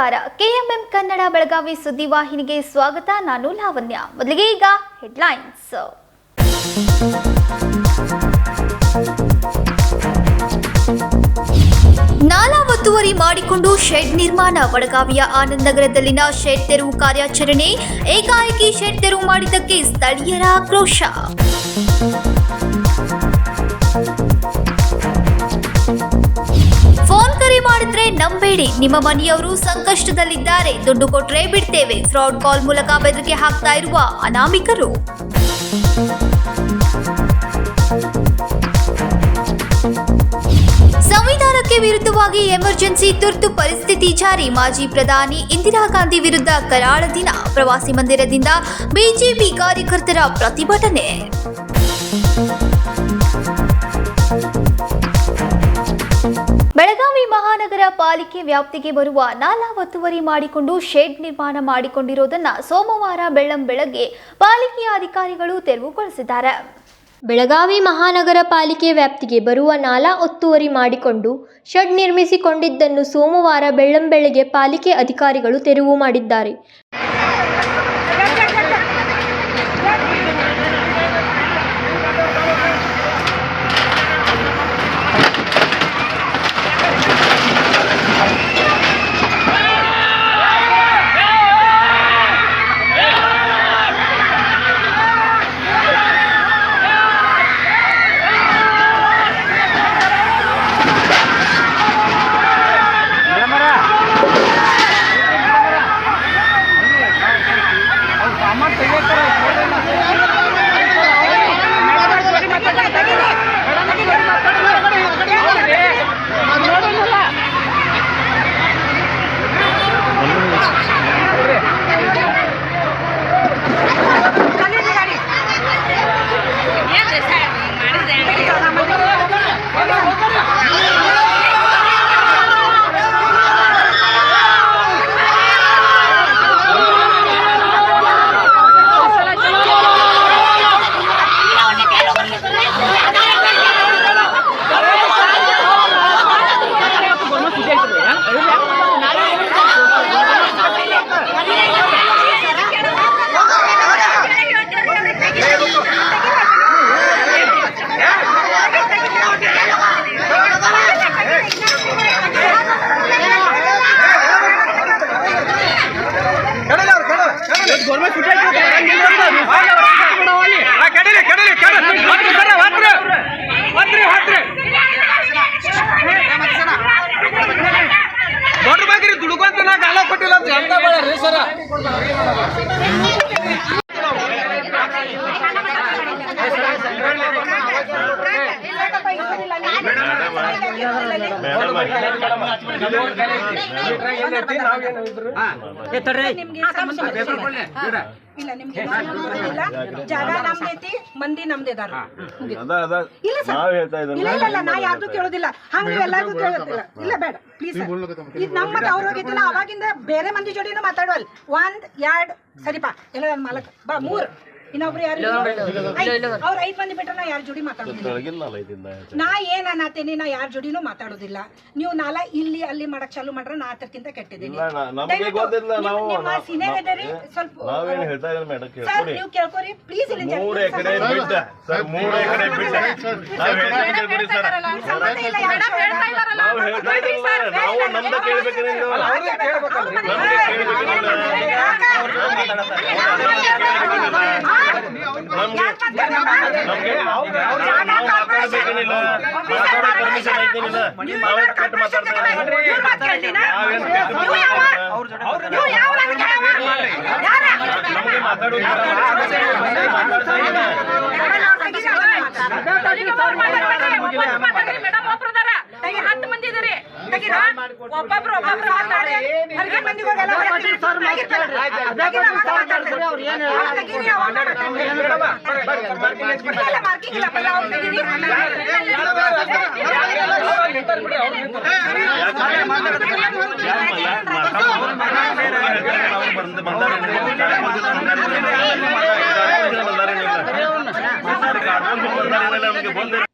ನಮಸ್ಕಾರ. ಕೆಎಂಎಂ ಕನ್ನಡ ಬೆಳಗಾವಿ ಸುದ್ದಿವಾಹಿನಿಗೆ ಸ್ವಾಗತ. ನಾನು ಲಾವಣ್ಯ. ಮೊದಲಿಗೆ ಈಗ ಹೆಡ್ಲೈನ್ಸ್. ನಾಲಾ ಒತ್ತುವರಿ ಮಾಡಿಕೊಂಡು ಶೆಡ್ ನಿರ್ಮಾಣ. ಬೆಳಗಾವಿಯ ಆನಂದ್ ನಗರದಲ್ಲಿನ ಶೆಡ್ ತೆರವು ಕಾರ್ಯಾಚರಣೆ. ಏಕಾಏಕಿ ಶೆಡ್ ತೆರವು ಮಾಡಿದ್ದಕ್ಕೆ ಸ್ಥಳೀಯರ ಆಕ್ರೋಶ. ಫೋನ್ ಕರೆ ಮಾಡಿದ್ರೆ ನಂಬೇಡಿ, ನಿಮ್ಮ ಮನೆಯವರು ಸಂಕಷ್ಟದಲ್ಲಿದ್ದಾರೆ, ದುಡ್ಡು ಕೊಟ್ರೆ ಬಿಡ್ತೇವೆ. ಫ್ರಾಡ್ ಕಾಲ್ ಮೂಲಕ ಬೆದರಿಕೆ ಹಾಕ್ತಾ ಇರುವ ಅನಾಮಿಕರು. ಸಂವಿಧಾನಕ್ಕೆ ವಿರುದ್ಧವಾಗಿ ಎಮರ್ಜೆನ್ಸಿ ತುರ್ತು ಪರಿಸ್ಥಿತಿ ಜಾರಿ. ಮಾಜಿ ಪ್ರಧಾನಿ ಇಂದಿರಾ ಗಾಂಧಿ ವಿರುದ್ಧ ಕರಾಳ ದಿನ. ಪ್ರವಾಸಿ ಮಂದಿರದಿಂದ ಬಿಜೆಪಿ ಕಾರ್ಯಕರ್ತರ ಪ್ರತಿಭಟನೆ. ಬೆಳಗಾವಿ ಮಹಾನಗರ ಪಾಲಿಕೆ ವ್ಯಾಪ್ತಿಗೆ ಬರುವ ನಾಲಾ ಒತ್ತುವರಿ ಮಾಡಿಕೊಂಡು ಶೆಡ್ ನಿರ್ಮಾಣ ಮಾಡಿಕೊಂಡಿರುವುದನ್ನು ಸೋಮವಾರ ಬೆಳ್ಳಂಬೆಳಗ್ಗೆ ಪಾಲಿಕೆಯ ಅಧಿಕಾರಿಗಳು ತೆರವುಗೊಳಿಸಿದ್ದಾರೆ. ಬೆಳಗಾವಿ ಮಹಾನಗರ ಪಾಲಿಕೆ ವ್ಯಾಪ್ತಿಗೆ ಬರುವ ನಾಲಾ ಒತ್ತುವರಿ ಮಾಡಿಕೊಂಡು ಶೆಡ್ ನಿರ್ಮಿಸಿಕೊಂಡಿದ್ದನ್ನು ಸೋಮವಾರ ಬೆಳ್ಳಂಬೆಳಗ್ಗೆ ಪಾಲಿಕೆ ಅಧಿಕಾರಿಗಳು ತೆರವು ಮಾಡಿದ್ದಾರೆ. ಜಾಗ ನಮ್ದೈತಿ, ಮಂದಿ ನಮ್ದಿದಾರ. ನಾ ಯಾರ್ದು ಕೇಳೋದಿಲ್ಲ, ಹಂಗ ಎಲ್ಲಾರ್ದು ಕೇಳೋದಿಲ್ಲ. ಇಲ್ಲ ಬೇಡ ಪ್ಲೀಸ್, ಇದು ನಮ್ಮ ಅವ್ರ ಹೋಗಿದ್ದಿಲ್ಲ. ಅವಾಗಿಂದ ಬೇರೆ ಮಂದಿ ಜೋಡಿನೂ ಮಾತಾಡೋಲ್. 1 2 ಸರಿಪಾ ಎಲ್ಲ ನನ್ನ ಮಾಲಕ್ ಬಾ 3 ಇನ್ನೊಬ್ರು ಯಾರು ಅವ್ರ 5 ಮಂದಿ ಬಿಟ್ರೆ ನಾ ಯಾರ ಜೋಡಿ ಮಾತಾಡೋದಿಲ್ಲ. ನಾ ಏನ್ ಅನ್ನತೇನಿ, ನಾ ಯಾರ ಜೋಡಿನೂ ಮಾತಾಡೋದಿಲ್ಲ. ನೀವು ನಾಲ ಇಲ್ಲಿ ಅಲ್ಲಿ ಮಾಡಕ್ ಚಾಲು ಮಾಡ್ರೆ ನಾ ಅದಕ್ಕಿಂತ ಕೆಟ್ಟಿದ್ದೀನಿ. ನಿಮ್ಮ ಸೀನಿಯರ್ ಇದರಿ, ಸ್ವಲ್ಪ ಸರ್ ನೀವು ಕೇಳ್ಕೊರಿ ಪ್ಲೀಸ್. ಇಲ್ಲಿ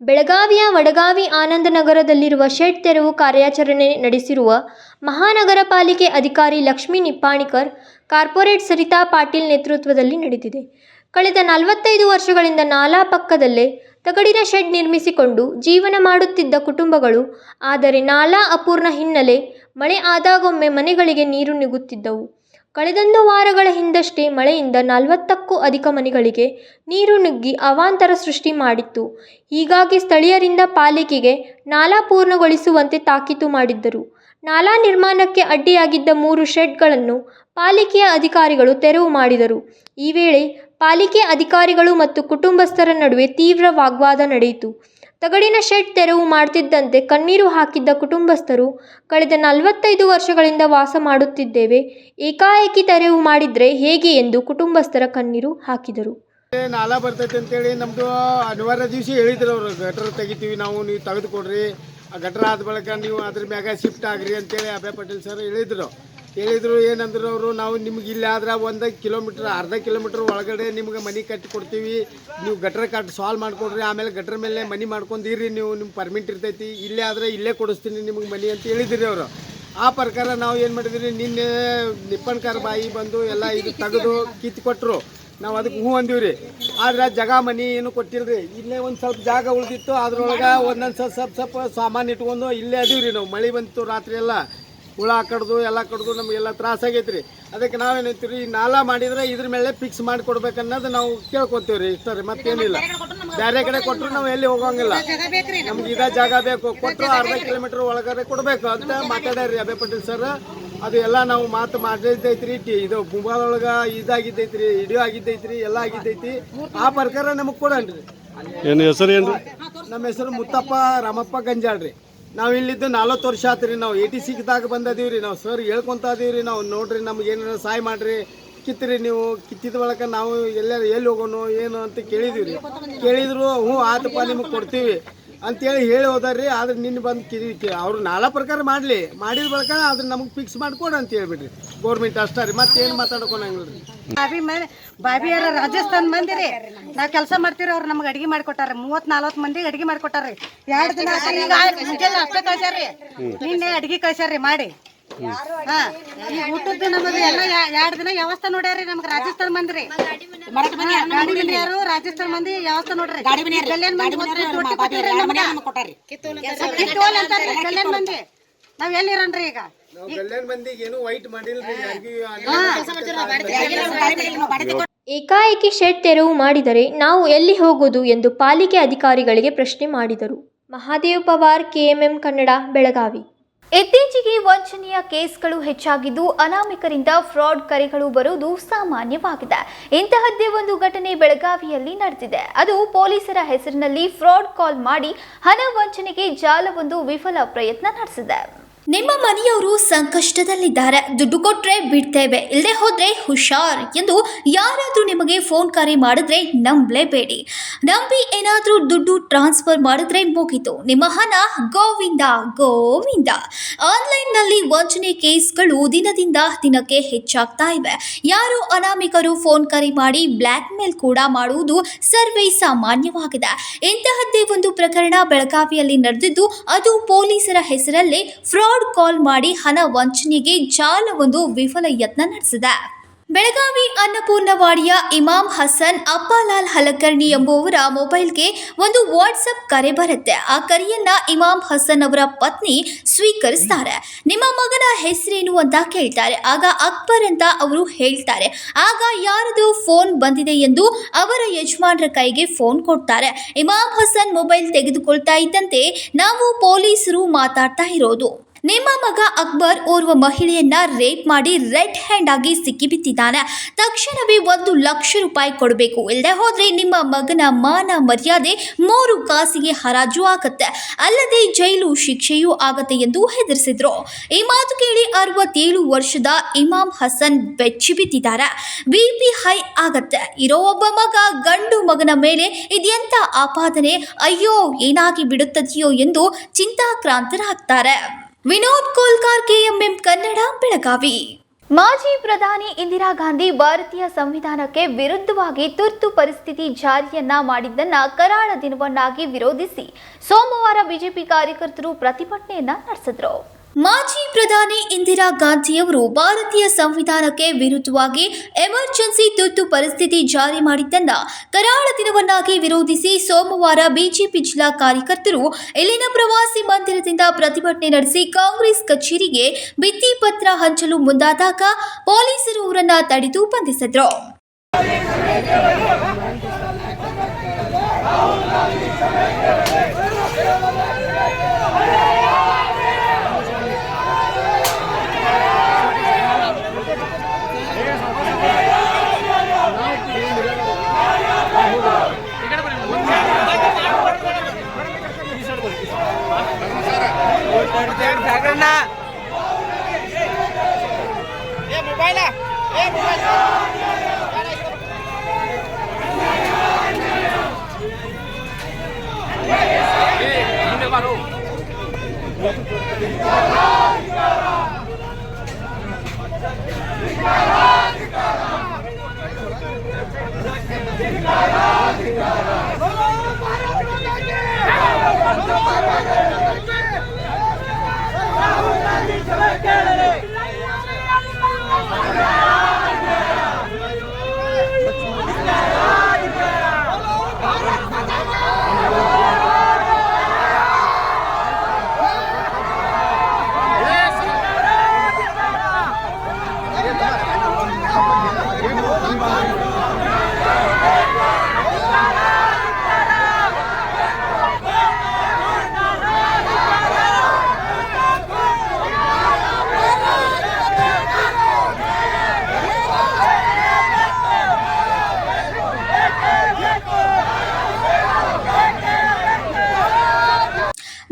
ಬೆಳಗಾವಿಯ ವಡಗಾವಿ ಆನಂದನಗರದಲ್ಲಿರುವ ಶೆಡ್ ತೆರವು ಕಾರ್ಯಾಚರಣೆ ನಡೆಸಿರುವ ಮಹಾನಗರ ಪಾಲಿಕೆ ಅಧಿಕಾರಿ ಲಕ್ಷ್ಮೀ ನಿಪ್ಪಾಣಿಕರ್, ಕಾರ್ಪೊರೇಟ್ ಸರಿತಾ ಪಾಟೀಲ್ ನೇತೃತ್ವದಲ್ಲಿ ನಡೆದಿದೆ. ಕಳೆದ 45 ವರ್ಷಗಳಿಂದ ನಾಲಾ ಪಕ್ಕದಲ್ಲೇ ತಗಡಿನ ಶೆಡ್ ನಿರ್ಮಿಸಿಕೊಂಡು ಜೀವನ ಮಾಡುತ್ತಿದ್ದ ಕುಟುಂಬಗಳು. ಆದರೆ ನಾಲಾ ಅಪೂರ್ಣ ಹಿನ್ನೆಲೆ ಮಳೆ ಆದಾಗೊಮ್ಮೆ ಮನೆಗಳಿಗೆ ನೀರು ನುಗ್ಗುತ್ತಿದ್ದವು. ಕಳೆದೊಂದು ವಾರಗಳ ಹಿಂದಷ್ಟೇ ಮಳೆಯಿಂದ 40ಕ್ಕೂ ಅಧಿಕ ಮನೆಗಳಿಗೆ ನೀರು ನುಗ್ಗಿ ಅವಾಂತರ ಸೃಷ್ಟಿ ಮಾಡಿತ್ತು. ಹೀಗಾಗಿ ಸ್ಥಳೀಯರಿಂದ ಪಾಲಿಕೆಗೆ ನಾಲಾ ಪೂರ್ಣಗೊಳಿಸುವಂತೆ ತಾಕೀತು ಮಾಡಿದ್ದರು. ನಾಲಾ ನಿರ್ಮಾಣಕ್ಕೆ ಅಡ್ಡಿಯಾಗಿದ್ದ 3 ಶೆಡ್ಗಳನ್ನು ಪಾಲಿಕೆಯ ಅಧಿಕಾರಿಗಳು ತೆರವು ಮಾಡಿದರು. ಈ ವೇಳೆ ಪಾಲಿಕೆ ಅಧಿಕಾರಿಗಳು ಮತ್ತು ಕುಟುಂಬಸ್ಥರ ನಡುವೆ ತೀವ್ರ ವಾಗ್ವಾದ ನಡೆಯಿತು. ತಗಡಿನ ಶೆಡ್ ತೆರವು ಮಾಡ್ತಿದ್ದಂತೆ ಕಣ್ಣೀರು ಹಾಕಿದ್ದ ಕುಟುಂಬಸ್ಥರು, ಕಳೆದ 45 ವರ್ಷಗಳಿಂದ ವಾಸ ಮಾಡುತ್ತಿದ್ದೇವೆ, ಏಕಾಏಕಿ ತೆರವು ಮಾಡಿದ್ರೆ ಹೇಗೆ ಎಂದು ಕುಟುಂಬಸ್ಥರ ಕಣ್ಣೀರು ಹಾಕಿದರು. ನಾಲಾ ಬರ್ತೈತೆ ಅಂತೇಳಿ ನಮ್ಮದು ಅನಿವಾರ್ಯ ದಿವಸ ಹೇಳಿದ್ರು ಅವರು, ಗಟ್ರ ತೆಗಿತೀವಿ ನಾವು, ನೀವು ತೆಗೆದುಕೊಡ್ರಿ, ಆ ಗಟ್ರ ಆದ ಬಳಿಕ ನೀವು ಅದ್ರ ಮ್ಯಾಗ ಶಿಫ್ಟ್ ಆಗ್ರಿ ಅಂತೇಳಿ ಅಭಯ ಪಾಟೀಲ್ ಸರ್ ಹೇಳಿದರು. ಏನಂದ್ರು ಅವರು, ನಾವು ನಿಮ್ಗೆ ಇಲ್ಲಿ ಆದ್ರೆ 1 ಕಿಲೋಮೀಟ್ರ್ ಅರ್ಧ ಕಿಲೋಮೀಟ್ರ್ ಒಳಗಡೆ ನಿಮ್ಗೆ ಮನೆ ಕಟ್ಟಿ ಕೊಡ್ತೀವಿ, ನೀವು ಗಟ್ರ ಸಾಲ್ವ್ ಮಾಡಿಕೊಡ್ರಿ, ಆಮೇಲೆ ಗಟ್ರ ಮೇಲೆ ಮನೆ ಮಾಡ್ಕೊಂಡಿರಿ, ನೀವು ನಿಮ್ಮ ಪರ್ಮಿಟ್ ಇರ್ತೈತಿ, ಇಲ್ಲೇ ಆದರೆ ಇಲ್ಲೇ ಕೊಡಿಸ್ತೀನಿ ನಿಮ್ಗೆ ಮನೆ ಅಂತ ಹೇಳಿದ್ರಿ ಅವರು. ಆ ಪ್ರಕಾರ ನಾವು ಏನು ಮಾಡಿದ್ರಿ, ನಿನ್ನೆ ನಿಪ್ಪಣ್ಕರ್ ಬಾಯಿ ಬಂದು ಎಲ್ಲ ಇದು ತೆಗೆದು ಕಿತ್ತು ಕೊಟ್ಟರು. ನಾವು ಅದಕ್ಕೆ ಹ್ಞೂ ಅಂದೀವಿ. ಆದ್ರೆ ಜಾಗ ಮನೆ ಏನು ಕೊಟ್ಟಿಲ್ರಿ. ಇಲ್ಲೇ ಒಂದು ಸ್ವಲ್ಪ ಜಾಗ ಉಳಿದಿತ್ತು, ಅದ್ರೊಳಗೆ ಒಂದೊಂದು ಸ್ವಲ್ಪ ಸಾಮಾನು ಇಟ್ಕೊಂಡು ಇಲ್ಲೇ ಅದೀವಿ ನಾವು. ಮಳೆ ಬಂತು ರಾತ್ರಿ ಎಲ್ಲ, ಹುಳ ಕಡ್ದು ಎಲ್ಲ ಕಡ್ದು ನಮಗೆಲ್ಲ ತ್ರಾಸಾಗೈತೆ ರೀ. ಅದಕ್ಕೆ ನಾವೇನೈತಿ ರೀ, ನಾಲಾ ಮಾಡಿದ್ರೆ ಇದ್ರ ಮೇಲೆ ಫಿಕ್ಸ್ ಮಾಡಿ ಕೊಡ್ಬೇಕನ್ನೋದು ನಾವು ಕೇಳ್ಕೊತೀವಿ ರೀ. ಇಷ್ಟ ರೀ, ಮತ್ತೇನಿಲ್ಲ. ಬೇರೆ ಕಡೆ ಕೊಟ್ಟರು ನಾವು ಎಲ್ಲಿ ಹೋಗಂಗಿಲ್ಲ, ನಮ್ಗೆ ಇದೇ ಜಾಗ ಬೇಕು, ಕೊಟ್ಟರು ಅರ್ಧ ಕಿಲೋಮೀಟ್ರ್ ಒಳಗಡೆ ಕೊಡಬೇಕು ಅಂತ ಮಾತಾಡ್ಯಾರಿ ಅಭಯ ಪಾಟೀಲ್ ಸರ್. ಅದು ಎಲ್ಲ ನಾವು ಮಾತು ಮಾಡಿದ್ದೈತ್ರಿ. ಇದು ಮುಂಬಾದೊಳಗೆ ಇದಾಗಿದ್ದೈತ್ರಿ, ಇಡಿಯೋ ಆಗಿದ್ದೈತ್ರಿ, ಎಲ್ಲ ಆಗಿದ್ದೈತಿ. ಆ ಪ್ರಕಾರ ನಮಗೆ ಕೊಡನ್ರಿ. ಏನು ಹೆಸರು ಏನು? ನಮ್ಮ ಹೆಸರು ಮುತ್ತಪ್ಪ ರಾಮಪ್ಪ ಗಂಜಾಳ್ ರೀ. ನಾವು ಇಲ್ಲಿದ್ದು 40 ವರ್ಷ ಆತು ರೀ. ನಾವು 86ದಾಗ ಬಂದದೀವಿ ರೀ. ನಾವು ಸರ್ ಹೇಳ್ಕೊತ ಅದೀವಿ ರೀ. ನಾವು ನೋಡ್ರಿ, ನಮ್ಗೆ ಏನಾರ ಸಹಾಯ ಮಾಡಿರಿ, ಕಿತ್ತಿರಿ, ನೀವು ಕಿತ್ತಿದ ಬಳಕ ನಾವು ಎಲ್ಲಿ ಹೋಗೋಣ ಏನು ಅಂತ ಕೇಳಿದೀವಿ ರೀ. ಕೇಳಿದ್ರು ಹ್ಞೂ ಆತಪ್ಪ ನಿಮಗೆ ಕೊಡ್ತೀವಿ ಅಂತೇಳಿ ಹೇಳಿ ಹೋದಾರ್ರಿ. ಆದ್ರೆ ನಿನ್ನೆ ಬಂದು ಅವ್ರು ನಾಲಾ ಪ್ರಕಾರ ಮಾಡಿದ ಬಳಕ ಅದ್ರ ನಮಗೆ ಫಿಕ್ಸ್ ಮಾಡಿಕೊಡು ಅಂತ ಹೇಳ್ಬಿಡ್ರಿ ಗೌರ್ಮೆಂಟ್. ಅಷ್ಟೇ ರೀ, ಮತ್ತೇನು ಮಾತಾಡ್ಕೊಳಂಗಿಲ್ಲ ರೀ. ಬಾಬಿಯರ ರಾಜಸ್ಥಾನ್ ಮಂದಿ ರೀ. ನಾವು ಕೆಲಸ ಮಾಡ್ತೀವಿ, ಅವ್ರು ನಮ್ಗೆ ಅಡಿಗೆ ಮಾಡಿಕೊಟ್ಟಾರ. 30-40 ಮಂದಿಗೆ ಅಡಿಗೆ ಮಾಡಿಕೊಟ್ಟಾರ್ರಿ. 2 ದಿನ ಮುಂಜಾನೆ ಅಷ್ಟೇ ಕಳ್ಸ್ಯಾರ್ರಿ, ನಿನ್ನೆ ಅಡಿಗೆ ಕಳ್ಸ್ಯಾರ್ರಿ ಮಾಡಿ. ಈಗ ಊಟದ್ದು ನಮಗೆ ಎಲ್ಲ 2 ದಿನ ವ್ಯವಸ್ಥೆ ನೋಡ್ಯಾರಿ. ನಮ್ಗೆ ರಾಜಸ್ಥಾನ್ ಮಂದಿ ರೀ, ಗಾಡಿ ಮನೆಯವರು ರಾಜಸ್ಥಾನ್ ಮಂದಿ ವ್ಯವಸ್ಥೆ ನೋಡ್ರಿ. ಕಲ್ಯಾಣ ಮಂದಿ ನಾವ್ ಎಲ್ಲಿರನ್ರಿ ಈಗ? ಕಲ್ಯಾಣ ಮಂದಿಗೆ ಏನು ವೈಟ್ ಮಾಡಿಲ್ರಿ. ಏಕಾಏಕಿ ಶೆಡ್ ತೆರವು ಮಾಡಿದರೆ ನಾವು ಎಲ್ಲಿ ಹೋಗೋದು ಎಂದು ಪಾಲಿಕೆ ಅಧಿಕಾರಿಗಳಿಗೆ ಪ್ರಶ್ನೆ ಮಾಡಿದರು. ಮಹಾದೇವ್ ಪವಾರ್, KMM ಕನ್ನಡ, ಬೆಳಗಾವಿ. ಇತ್ತೀಚೆಗೆ ವಂಚನೆಯ ಕೇಸ್ಗಳು ಹೆಚ್ಚಾಗಿದ್ದು ಅನಾಮಿಕರಿಂದ ಫ್ರಾಡ್ ಕರೆಗಳು ಬರುವುದು ಸಾಮಾನ್ಯವಾಗಿದೆ. ಇಂತಹದ್ದೇ ಒಂದು ಘಟನೆ ಬೆಳಗಾವಿಯಲ್ಲಿ ನಡೆದಿದೆ. ಅದು ಪೊಲೀಸರ ಹೆಸರಿನಲ್ಲಿ ಫ್ರಾಡ್ ಕಾಲ್ ಮಾಡಿ ಹಣ ವಂಚನೆಗೆ ಜಾಲವೊಂದು ವಿಫಲ ಪ್ರಯತ್ನ ನಡೆಸಿದೆ. ನಿಮ್ಮ ಮನೆಯವರು ಸಂಕಷ್ಟದಲ್ಲಿದ್ದಾರೆ, ದುಡ್ಡು ಕೊಟ್ರೆ ಬಿಡ್ತೇವೆ, ಇಲ್ಲದೆ ಹೋದ್ರೆ ಹುಷಾರ್ ಎಂದು ಯಾರಾದರೂ ನಿಮಗೆ ಫೋನ್ ಕರೆ ಮಾಡಿದ್ರೆ ನಂಬಲೇಬೇಡಿ. ನಂಬಿ ಏನಾದರೂ ದುಡ್ಡು ಟ್ರಾನ್ಸ್ಫರ್ ಮಾಡಿದ್ರೆ ಮುಗಿತು, ನಿಮ್ಮ ಹಣ ಗೋವಿಂದ ಗೋವಿಂದ. ಆನ್ಲೈನ್ನಲ್ಲಿ ವಂಚನೆ ಕೇಸ್ಗಳು ದಿನದಿಂದ ದಿನಕ್ಕೆ ಹೆಚ್ಚಾಗ್ತಾ ಇವೆ. ಯಾರೋ ಅನಾಮಿಕರು ಫೋನ್ ಕರೆ ಮಾಡಿ ಬ್ಲ್ಯಾಕ್ ಮೇಲ್ ಕೂಡ ಮಾಡುವುದು ಸರ್ವೇ ಸಾಮಾನ್ಯವಾಗಿದೆ. ಇಂತಹದ್ದೇ ಒಂದು ಪ್ರಕರಣ ಬೆಳಗಾವಿಯಲ್ಲಿ ನಡೆದಿದ್ದು, ಅದು ಪೊಲೀಸರ ಹೆಸರಲ್ಲೇ ಫ್ರಾಡ್ ಕಾಲ್ ಮಾಡಿ ಹಣ ವಂಚನೆಗೆ ಜಾಲವೊಂದು ವಿಫಲ ಯತ್ನ ನಡೆಸಿದೆ. ಬೆಳಗಾವಿ ಅನ್ನಪೂರ್ಣವಾಡಿಯ ಇಮಾಮ್ ಹಸನ್ ಅಪ್ಪಾಲಾಲ್ ಹಲಕರ್ಣಿ ಎಂಬುವವರ ಮೊಬೈಲ್ಗೆ ಒಂದು ವಾಟ್ಸಪ್ ಕರೆ ಬರುತ್ತೆ. ಆ ಕರೆಯನ್ನ ಇಮಾಮ್ ಹಸನ್ ಅವರ ಪತ್ನಿ ಸ್ವೀಕರಿಸ್ತಾರೆ. ನಿಮ್ಮ ಮಗನ ಹೆಸರೇನು ಅಂತ ಕೇಳ್ತಾರೆ. ಆಗ ಅಕ್ಬರ್ ಅಂತ ಅವರು ಹೇಳ್ತಾರೆ. ಆಗ ಯಾರದು ಫೋನ್ ಬಂದಿದೆ ಎಂದು ಅವರ ಯಜಮಾನರ ಕೈಗೆ ಫೋನ್ ಕೊಡ್ತಾರೆ. ಇಮಾಮ್ ಹಸನ್ ಮೊಬೈಲ್ ತೆಗೆದುಕೊಳ್ತಾ ಇದ್ದಂತೆ, ನಾವು ಪೊಲೀಸರು ಮಾತಾಡ್ತಾ ಇರೋದು, ನಿಮ್ಮ ಮಗ ಅಕ್ಬರ್ ಓರ್ವ ಮಹಿಳೆಯನ್ನ ರೇಪ್ ಮಾಡಿ ರೆಡ್ ಹ್ಯಾಂಡ್ ಆಗಿ ಸಿಕ್ಕಿಬಿದ್ದಿದ್ದಾನೆ. ತಕ್ಷಣವೇ 1 ಲಕ್ಷ ರೂಪಾಯಿ ಕೊಡಬೇಕು, ಇಲ್ಲದೆ ಹೋದ್ರೆ ನಿಮ್ಮ ಮಗನ ಮಾನ ಮರ್ಯಾದೆ 3 ಕಾಸಿಗೆ ಹರಾಜು ಆಗುತ್ತೆ, ಅಲ್ಲದೆ ಜೈಲು ಶಿಕ್ಷೆಯೂ ಆಗತ್ತೆ ಎಂದು ಹೆದರಿಸಿದ್ರು. ಈ ಮಾತು ಕೇಳಿ 67 ವರ್ಷದ ಇಮಾಮ್ ಹಸನ್ ಬೆಚ್ಚಿ ಬಿದ್ದಿದ್ದಾರೆ. BP ಹೈ ಆಗತ್ತೆ. ಇರೋ ಒಬ್ಬ ಮಗ, ಗಂಡು ಮಗನ ಮೇಲೆ ಇದೆಂತ ಆಪಾದನೆ, ಅಯ್ಯೋ ಏನಾಗಿ ಬಿಡುತ್ತದೆಯೋ ಎಂದು ಚಿಂತಾಕ್ರಾಂತರಾಗ್ತಾರೆ. ವಿನೋದ್ ಕೋಲ್ಕಾರ್, KMM ಕನ್ನಡ, ಬೆಳಗಾವಿ. ಮಾಜಿ ಪ್ರಧಾನಿ ಇಂದಿರಾ ಗಾಂಧಿ ಭಾರತೀಯ ಸಂವಿಧಾನಕ್ಕೆ ವಿರುದ್ಧವಾಗಿ ತುರ್ತು ಪರಿಸ್ಥಿತಿ ಜಾರಿಯನ್ನ ಮಾಡಿದ್ದನ್ನ ಕರಾಳ ದಿನವನ್ನಾಗಿ ವಿರೋಧಿಸಿ ಸೋಮವಾರ ಬಿಜೆಪಿ ಕಾರ್ಯಕರ್ತರು ಪ್ರತಿಭಟನೆಯನ್ನ ನಡೆಸಿದರು. ಮಾಜಿ ಪ್ರಧಾನಿ ಇಂದಿರಾ ಗಾಂಧಿಯವರು ಭಾರತೀಯ ಸಂವಿಧಾನಕ್ಕೆ ವಿರುದ್ಧವಾಗಿ ಎಮರ್ಜೆನ್ಸಿ ತುರ್ತು ಪರಿಸ್ಥಿತಿ ಜಾರಿ ಮಾಡಿದ್ದನ್ನ ಕರಾಳ ದಿನವನ್ನಾಗಿ ವಿರೋಧಿಸಿ ಸೋಮವಾರ ಬಿಜೆಪಿ ಜಿಲ್ಲಾ ಕಾರ್ಯಕರ್ತರು ಇಲ್ಲಿನ ಪ್ರವಾಸಿ ಮಂದಿರದಿಂದ ಪ್ರತಿಭಟನೆ ನಡೆಸಿ ಕಾಂಗ್ರೆಸ್ ಕಚೇರಿಗೆ ಭಿತ್ತಿ ಪತ್ರ ಹಂಚಲು ಮುಂದಾದಾಗ ಪೊಲೀಸರು ಅವರನ್ನ ತಡೆದು ಬಂಧಿಸಿದ್ರು.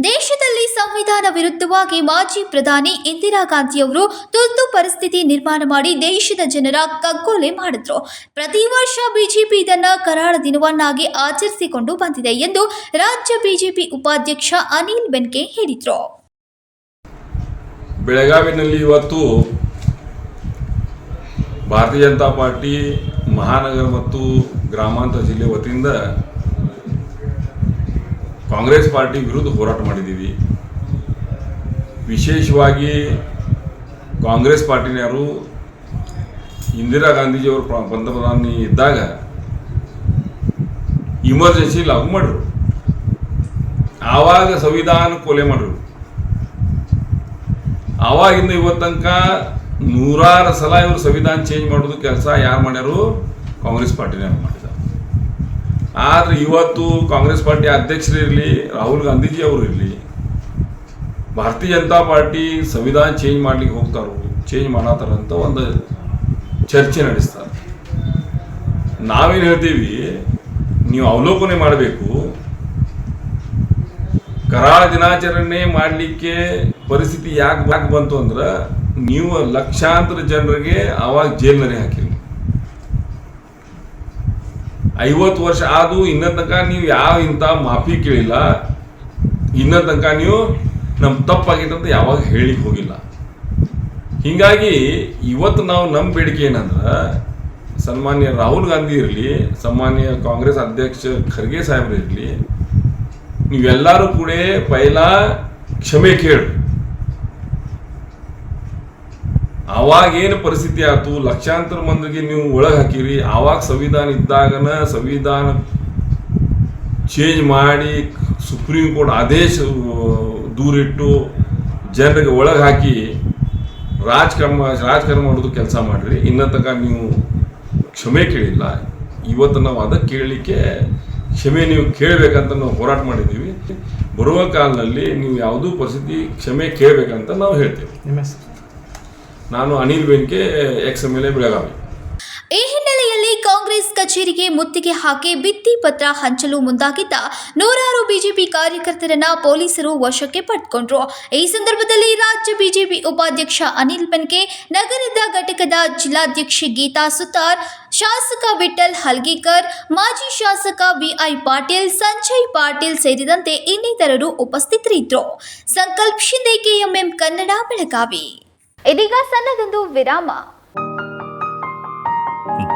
ದೇಶದಲ್ಲಿ ಸಂವಿಧಾನ ವಿರುದ್ಧವಾಗಿ ಮಾಜಿ ಪ್ರಧಾನಿ ಇಂದಿರಾ ಗಾಂಧಿಯವರು ತುರ್ತು ಪರಿಸ್ಥಿತಿ ನಿರ್ಮಾಣ ಮಾಡಿ ದೇಶದ ಜನರ ಕಗ್ಗೊಲೆ ಮಾಡಿದ್ರು. ಪ್ರತಿ ವರ್ಷ ಬಿಜೆಪಿ ಇದನ್ನ ಕರಾಳ ದಿನವನ್ನಾಗಿ ಆಚರಿಸಿಕೊಂಡು ಬಂದಿದೆ ಎಂದು ರಾಜ್ಯ ಬಿಜೆಪಿ ಉಪಾಧ್ಯಕ್ಷ ಅನಿಲ್ ಬೆನ್ಕೆ ಹೇಳಿದರು. ಬೆಳಗಾವಿನಲ್ಲಿ ಇವತ್ತು ಭಾರತೀಯ ಜನತಾ ಪಾರ್ಟಿ ಮಹಾನಗರ ಮತ್ತು ಗ್ರಾಮಾಂತರ ಜಿಲ್ಲೆ ವತಿಯಿಂದ ಕಾಂಗ್ರೆಸ್ ಪಾರ್ಟಿ ವಿರುದ್ಧ ಹೋರಾಟ ಮಾಡಿದ್ದೀವಿ. ವಿಶೇಷವಾಗಿ ಕಾಂಗ್ರೆಸ್ ಪಾರ್ಟಿನವರು ಇಂದಿರಾ ಗಾಂಧೀಜಿಯವರು पंतप्रधानी ಇದ್ದಾಗ ಇಮರ್ಜೆನ್ಸಿ ಲಾಗು ಮಾಡಿದ್ರು. ಆವಾಗ ಸಂವಿಧಾನ ಕೊಲೆ ಮಾಡಿದ್ರು. ಆವಾಗಿಂದ ಇವತ್ತು ತನಕ ನೂರಾರು ಸಲ ಇವರು ಸಂವಿಧಾನ ಚೇಂಜ್ ಮಾಡೋದು ಕೆಲಸ ಯಾರು ಮಾಡ್ಯಾರು? ಕಾಂಗ್ರೆಸ್ ಪಾರ್ಟಿನವರು ಮಾಡಿದ್ದಾರೆ. ಆದರೆ ಇವತ್ತು ಕಾಂಗ್ರೆಸ್ ಪಾರ್ಟಿ ಅಧ್ಯಕ್ಷರು ಇರಲಿ, ರಾಹುಲ್ ಗಾಂಧೀಜಿ ಅವರು ಇರಲಿ, ಭಾರತೀಯ ಜನತಾ ಪಾರ್ಟಿ ಸಂವಿಧಾನ ಚೇಂಜ್ ಮಾಡ್ಲಿಕ್ಕೆ ಹೋಗ್ತಾರೋ, ಚೇಂಜ್ ಮಾಡತ್ತಾರಂತ ಒಂದು ಚರ್ಚೆ ನಡೆಸ್ತಾರೆ. ನಾವೇನು ಹೇಳ್ತೀವಿ, ನೀವು ಅವಲೋಕನೆ ಮಾಡಬೇಕು. ಕರಾಳ ದಿನಾಚರಣೆ ಮಾಡಲಿಕ್ಕೆ ಪರಿಸ್ಥಿತಿ ಯಾಕೆ ಬಂತು ಅಂದ್ರೆ, ನೀವು ಲಕ್ಷಾಂತರ ಜನರಿಗೆ ಆವಾಗ ಜೈಲಿನಲ್ಲಿ ಹಾಕಿರಿ. 50 ವರ್ಷ ಆದರೂ ಇನ್ನೂ ತನಕ ನೀವು ಯಾವ ಇಂಥ ಮಾಫಿ ಕೇಳಿಲ್ಲ. ಇನ್ನೂ ತನಕ ನೀವು ನಮ್ಮ ತಪ್ಪಾಗಿತ್ತು ಅಂತ ಯಾವಾಗ ಹೇಳಿಕ್ಕೆ ಹೋಗಿಲ್ಲ. ಹೀಗಾಗಿ ಇವತ್ತು ನಾವು ನಮ್ಮ ಬೇಡಿಕೆ ಏನಂದ್ರೆ, ಸನ್ಮಾನ್ಯ ರಾಹುಲ್ ಗಾಂಧಿ ಇರಲಿ, ಸನ್ಮಾನ್ಯ ಕಾಂಗ್ರೆಸ್ ಅಧ್ಯಕ್ಷ ಖರ್ಗೆ ಸಾಹೇಬ್ರು ಇರಲಿ, ನೀವೆಲ್ಲರೂ ಕೂಡ ಪೈಲಾ ಕ್ಷಮೆ ಕೇಳಿ. ಆವಾಗ ಏನು ಪರಿಸ್ಥಿತಿ ಆಯ್ತು, ಲಕ್ಷಾಂತರ ಮಂದಿಗೆ ನೀವು ಒಳಗೆ ಹಾಕಿರಿ. ಆವಾಗ ಸಂವಿಧಾನ ಇದ್ದಾಗನ ಸಂವಿಧಾನ ಚೇಂಜ್ ಮಾಡಿ ಸುಪ್ರೀಂ ಕೋರ್ಟ್ ಆದೇಶ ದೂರಿಟ್ಟು ಜನರಿಗೆ ಒಳಗೆ ಹಾಕಿ ರಾಜಕಾರಣ ಮಾಡೋದು ಕೆಲಸ ಮಾಡಿರಿ. ಇನ್ನೂ ತನಕ ನೀವು ಕ್ಷಮೆ ಕೇಳಿಲ್ಲ. ಇವತ್ತು ನಾವು ಅದಕ್ಕೆ ಕೇಳಲಿಕ್ಕೆ ಕ್ಷಮೆ ನೀವು ಕೇಳಬೇಕಂತ ನಾವು ಹೋರಾಟ ಮಾಡಿದ್ದೀವಿ. ಬರುವ ಕಾಲದಲ್ಲಿ ನೀವು ಯಾವುದೂ ಪರಿಸ್ಥಿತಿ ಕ್ಷಮೆ ಕೇಳಬೇಕಂತ ನಾವು ಹೇಳ್ತೇವೆ. ನಾನು ಅನಿಲ್ ಬೆನ್ಕೆ XMLA ಬೆಳಗಾವಿ. ಈ ಹಿನ್ನೆಲೆಯಲ್ಲಿ ಕಾಂಗ್ರೆಸ್ ಕಚೇರಿಗೆ ಮುತ್ತಿಗೆ ಹಾಕಿ ಭಿತ್ತಿ ಪತ್ರ ಹಂಚಲು ಮುಂದಾಗಿದ್ದ ನೂರಾರು ಬಿಜೆಪಿ ಕಾರ್ಯಕರ್ತರನ್ನ ಪೊಲೀಸರು ವಶಕ್ಕೆ ಪಡೆದುಕೊಂಡ್ರು. ಈ ಸಂದರ್ಭದಲ್ಲಿ ರಾಜ್ಯ ಬಿಜೆಪಿ ಉಪಾಧ್ಯಕ್ಷ ಅನಿಲ್ ಬೆನ್ಕೆ, ನಗರದ ಘಟಕದ ಜಿಲ್ಲಾಧ್ಯಕ್ಷೆ ಗೀತಾ ಸುತಾರ್, ಶಾಸಕ ವಿಠಲ್ ಹಲ್ಗೀಕರ್, ಮಾಜಿ ಶಾಸಕ VI ಪಾಟೀಲ್, ಸಂಜಯ್ ಪಾಟೀಲ್ ಸೇರಿದಂತೆ ಇನ್ನಿತರರು ಉಪಸ್ಥಿತರಿದ್ದರು. ಸಂಕಲ್ಪ ಶಿಂದೆ, KMM ಕನ್ನಡ, ಬೆಳಗಾವಿ. ಇದೀಗ ಸಣ್ಣದೊಂದು ವಿರಾಮ.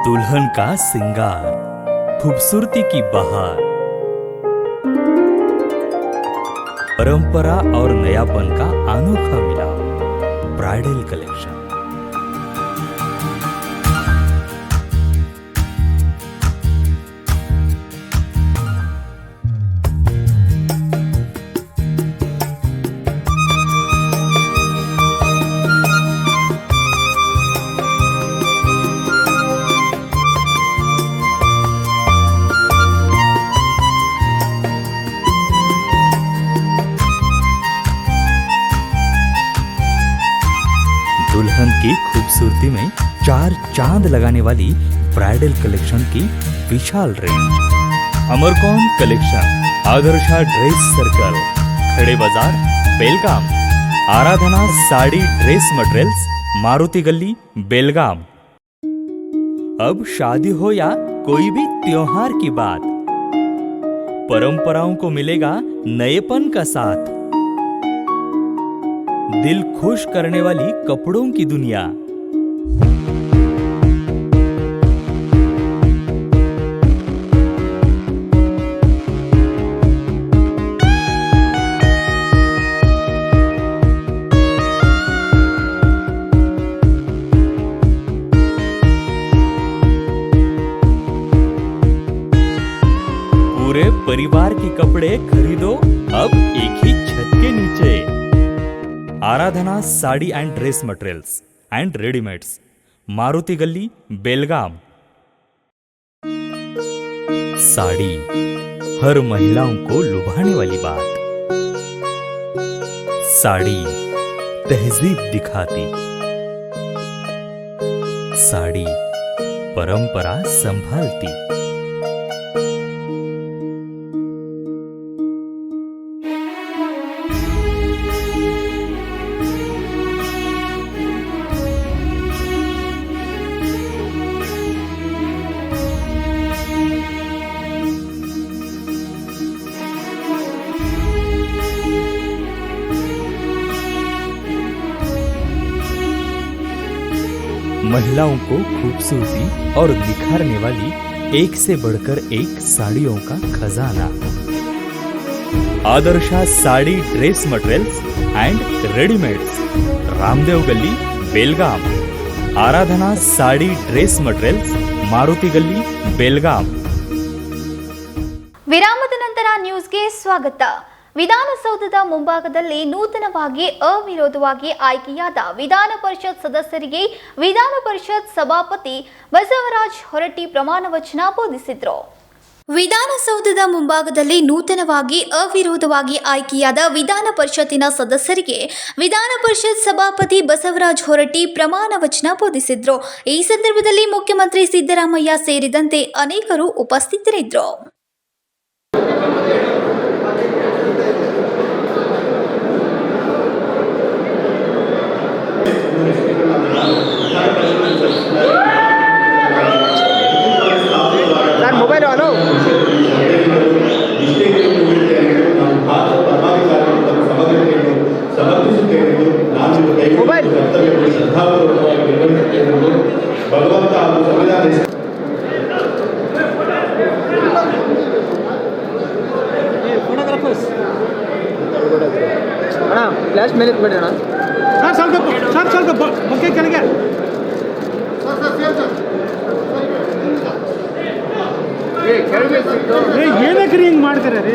दुल्हन का सिंगार, खूबसूरती की बहार, परंपरा और नयापन का अनोखा मिलाप, ब्राइडल कलेक्शन। दुल्हन की खूबसूरती में चार चांद लगाने वाली ब्राइडल कलेक्शन की विशाल रेंज। अमरकौन collection, Adarsha dress circle, Khade Bazaar, Belgaum. Aradhana sari dress materials, Maruti Galli, Belgaum. अब शादी हो या कोई भी त्योहार की बात, परंपराओं को मिलेगा नएपन का साथ। दिल खुश करने वाली कपड़ों की दुनिया। पूरे परिवार के कपड़े खरीदो अब एक ही छत के नीचे। Aradhana sari and dress materials and readymades, Maruti Galli, Belgaum. Sari हर महिलाओं को लुभाने वाली बात। साड़ी तहजीब दिखाती, साड़ी परंपरा संभालती। महिलाओं को खूबसूरती और निखारने वाली एक से बढ़कर एक साड़ियों का खजाना। Adarsha sari dress materials and readymades, Ramdev गली, बेलगाम। आराधना साड़ी ड्रेस मटेरियल्स, मारुति गली, बेलगाम। ವಿರಾಮದ ನಂತರ ನ್ಯೂಸ್ಗೆ ಸ್ವಾಗತ. ವಿಧಾನಸೌಧದ ಮುಂಭಾಗದಲ್ಲಿ ನೂತನವಾಗಿ ಅವಿರೋಧವಾಗಿ ಆಯ್ಕೆಯಾದ ವಿಧಾನ ಪರಿಷತ್ ಸದಸ್ಯರಿಗೆ ವಿಧಾನ ಪರಿಷತ್ ಸಭಾಪತಿ ಬಸವರಾಜ ಹೊರಟ್ಟಿ ಪ್ರಮಾಣ ವಚನ ಬೋಧಿಸಿದರು. ವಿಧಾನಸೌಧದ ಮುಂಭಾಗದಲ್ಲಿ ನೂತನವಾಗಿ ಅವಿರೋಧವಾಗಿ ಆಯ್ಕೆಯಾದ ವಿಧಾನ ಪರಿಷತ್ತಿನ ಸದಸ್ಯರಿಗೆ ವಿಧಾನ ಪರಿಷತ್ ಸಭಾಪತಿ ಬಸವರಾಜ ಹೊರಟ್ಟಿ ಪ್ರಮಾಣ ವಚನ ಬೋಧಿಸಿದರು. ಈ ಸಂದರ್ಭದಲ್ಲಿ ಮುಖ್ಯಮಂತ್ರಿ ಸಿದ್ದರಾಮಯ್ಯ ಸೇರಿದಂತೆ ಅನೇಕರು ಉಪಸ್ಥಿತರಿದ್ದರು. ಮೊಬೈಲ್ ಹಲೋ ಮೊಬೈಲ್ ಭಗವಂತ ಹಾಗೂ ಸಂವಿಧಾನ ಅಣ್ಣ ಫ್ಲಾಶ್ ಮೇಲೆ ಬಿಡಿ ಅಣ್ಣ ಸ್ವಲ್ಪ ಬಕ್ಕೆ ಕೆಳಗೆ ಏನಕ್ರಿ ಹಿಂಗೆ ಮಾಡ್ತೀರ ರೀ?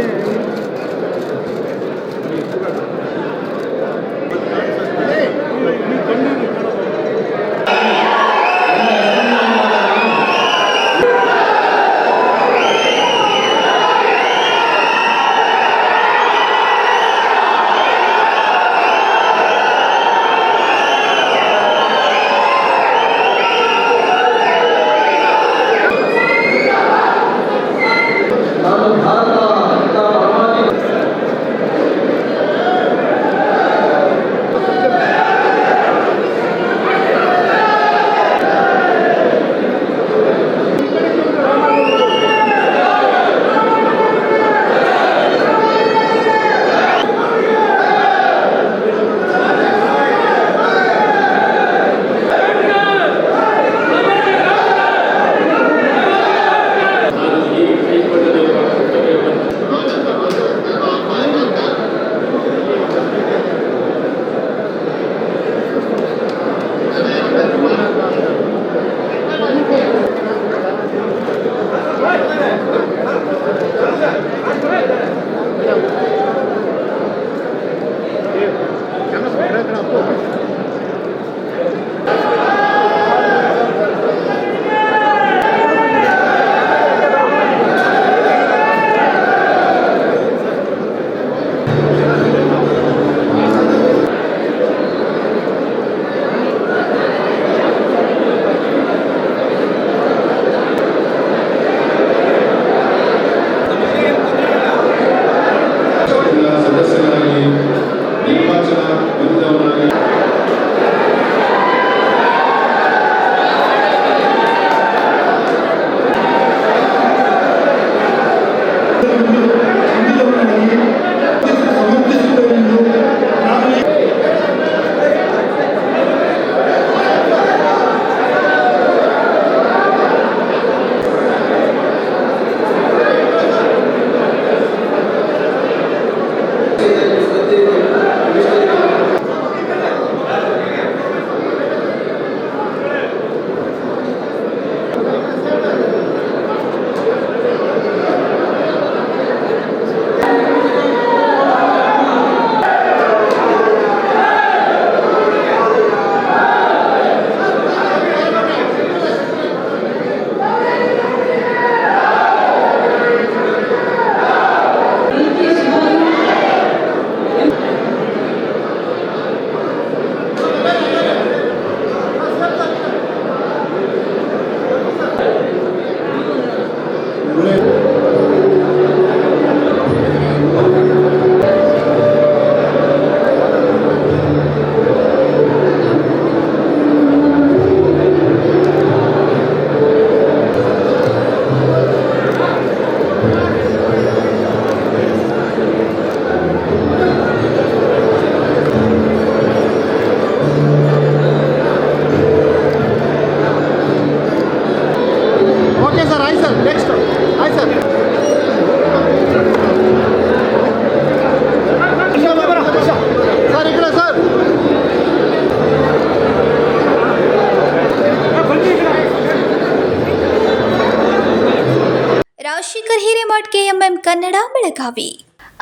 ರಾಜಶೇಖರ್ ಹಿರೇಮಠ್, KMM ಕನ್ನಡ, ಬೆಳಗಾವಿ.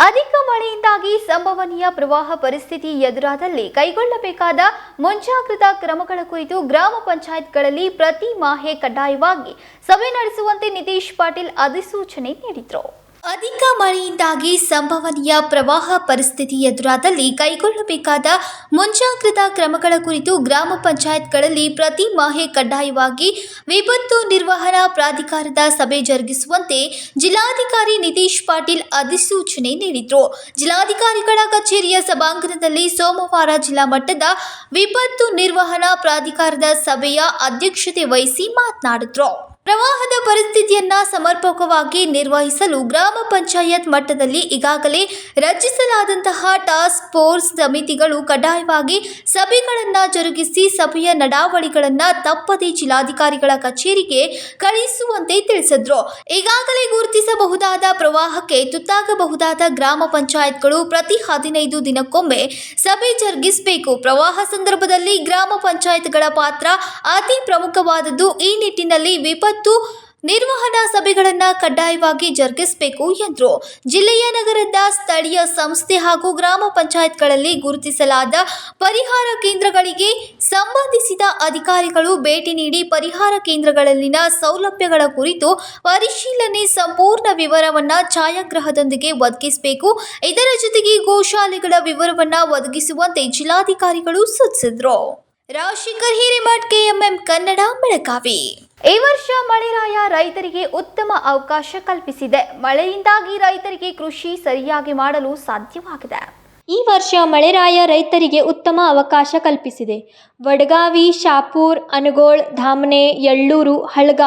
ಅಧಿಕ ಮಳೆಯಿಂದಾಗಿ ಸಂಭವನೀಯ ಪ್ರವಾಹ ಪರಿಸ್ಥಿತಿ ಎದುರಾದಲ್ಲಿ ಕೈಗೊಳ್ಳಬೇಕಾದ ಮುಂಜಾಗ್ರತಾ ಕ್ರಮಗಳ ಕುರಿತು ಗ್ರಾಮ ಪಂಚಾಯತ್ಗಳಲ್ಲಿ ಪ್ರತಿ ಮಾಹೆ ಕಡ್ಡಾಯವಾಗಿ ಸಭೆ ನಡೆಸುವಂತೆ ನಿತೀಶ್ ಪಾಟೀಲ್ ಅಧಿಸೂಚನೆ ನೀಡಿದರು. ಅಧಿಕ ಮಳೆಯಿಂದಾಗಿ ಸಂಭವನೀಯ ಪ್ರವಾಹ ಪರಿಸ್ಥಿತಿ ಎದುರಾದಲ್ಲಿ ಕೈಗೊಳ್ಳಬೇಕಾದ ಮುಂಜಾಗ್ರತಾ ಕ್ರಮಗಳ ಕುರಿತು ಗ್ರಾಮ ಪಂಚಾಯತ್ಗಳಲ್ಲಿ ಪ್ರತಿ ಮಾಹೆ ಕಡ್ಡಾಯವಾಗಿ ವಿಪತ್ತು ನಿರ್ವಹಣಾ ಪ್ರಾಧಿಕಾರದ ಸಭೆ ಜರುಗಿಸುವಂತೆ ಜಿಲ್ಲಾಧಿಕಾರಿ ನಿತೀಶ್ ಪಾಟೀಲ್ ಅಧಿಸೂಚನೆ ನೀಡಿದರು. ಜಿಲ್ಲಾಧಿಕಾರಿಗಳ ಕಚೇರಿಯ ಸಭಾಂಗಣದಲ್ಲಿ ಸೋಮವಾರ ಜಿಲ್ಲಾ ಮಟ್ಟದ ವಿಪತ್ತು ನಿರ್ವಹಣಾ ಪ್ರಾಧಿಕಾರದ ಸಭೆಯ ಅಧ್ಯಕ್ಷತೆ ವಹಿಸಿ ಮಾತನಾಡಿದರು. ಪ್ರವಾಹದ ಪರಿಸ್ಥಿತಿಯನ್ನು ಸಮರ್ಪಕವಾಗಿ ನಿರ್ವಹಿಸಲು ಗ್ರಾಮ ಪಂಚಾಯತ್ ಮಟ್ಟದಲ್ಲಿ ಈಗಾಗಲೇ ರಚಿಸಲಾದಂತಹ ಟಾಸ್ಕ್ ಫೋರ್ಸ್ ಸಮಿತಿಗಳು ಕಡ್ಡಾಯವಾಗಿ ಸಭೆಗಳನ್ನು ಜರುಗಿಸಿ ಸಭೆಯ ನಡಾವಳಿಗಳನ್ನು ತಪ್ಪದೇ ಜಿಲ್ಲಾಧಿಕಾರಿಗಳ ಕಚೇರಿಗೆ ಕಳುಹಿಸುವಂತೆ ತಿಳಿಸಿದರು. ಈಗಾಗಲೇ ಗುರುತಿಸಬಹುದಾದ ಪ್ರವಾಹಕ್ಕೆ ತುತ್ತಾಗಬಹುದಾದ ಗ್ರಾಮ ಪಂಚಾಯತ್ಗಳು ಪ್ರತಿ 15 ದಿನಕ್ಕೊಮ್ಮೆ ಸಭೆ ಜರುಗಿಸಬೇಕು. ಪ್ರವಾಹ ಸಂದರ್ಭದಲ್ಲಿ ಗ್ರಾಮ ಪಂಚಾಯತ್ಗಳ ಪಾತ್ರ ಅತಿ ಪ್ರಮುಖವಾದದ್ದು. ಈ ನಿಟ್ಟಿನಲ್ಲಿ ವಿಪತ್ತು ನಿರ್ವಹಣಾ ಸಭೆಗಳನ್ನು ಕಡ್ಡಾಯವಾಗಿ ಜರುಗಿಸಬೇಕು ಎಂದರು. ಜಿಲ್ಲೆಯ ನಗರದ ಸ್ಥಳೀಯ ಸಂಸ್ಥೆ ಹಾಗೂ ಗ್ರಾಮ ಪಂಚಾಯತ್ಗಳಲ್ಲಿ ಗುರುತಿಸಲಾದ ಪರಿಹಾರ ಕೇಂದ್ರಗಳಿಗೆ ಸಂಬಂಧಿಸಿದ ಅಧಿಕಾರಿಗಳು ಭೇಟಿ ನೀಡಿ ಪರಿಹಾರ ಕೇಂದ್ರಗಳಲ್ಲಿನ ಸೌಲಭ್ಯಗಳ ಕುರಿತು ಪರಿಶೀಲನೆ ಸಂಪೂರ್ಣ ವಿವರವನ್ನು ಛಾಯಾಗ್ರಹದೊಂದಿಗೆ ಒದಗಿಸಬೇಕು. ಇದರ ಜೊತೆಗೆ ಗೋಶಾಲೆಗಳ ವಿವರವನ್ನು ಒದಗಿಸುವಂತೆ ಜಿಲ್ಲಾಧಿಕಾರಿಗಳು ಸೂಚಿಸಿದರು. ರಾಜಶೇಖರ್ ಹಿರೇಮಠ್, KMM ಕನ್ನಡ, ಬೆಳಗಾವಿ. ಈ ವರ್ಷ ಮಳೆರಾಯ ರೈತರಿಗೆ ಉತ್ತಮ ಅವಕಾಶ ಕಲ್ಪಿಸಿದೆ. ಮಳೆಯಿಂದಾಗಿ ರೈತರಿಗೆ ಕೃಷಿ ಸರಿಯಾಗಿ ಮಾಡಲು ಸಾಧ್ಯವಾಗಿದೆ. ಈ ವರ್ಷ ಮಳೆರಾಯ ರೈತರಿಗೆ ಉತ್ತಮ ಅವಕಾಶ ಕಲ್ಪಿಸಿದೆ. ವಡಗಾವಿ, ಶಾಪೂರ್, ಅನಗೋಳ್, ಧಾಮನೆ, ಯಳ್ಳೂರು, ಹಳ್ಗ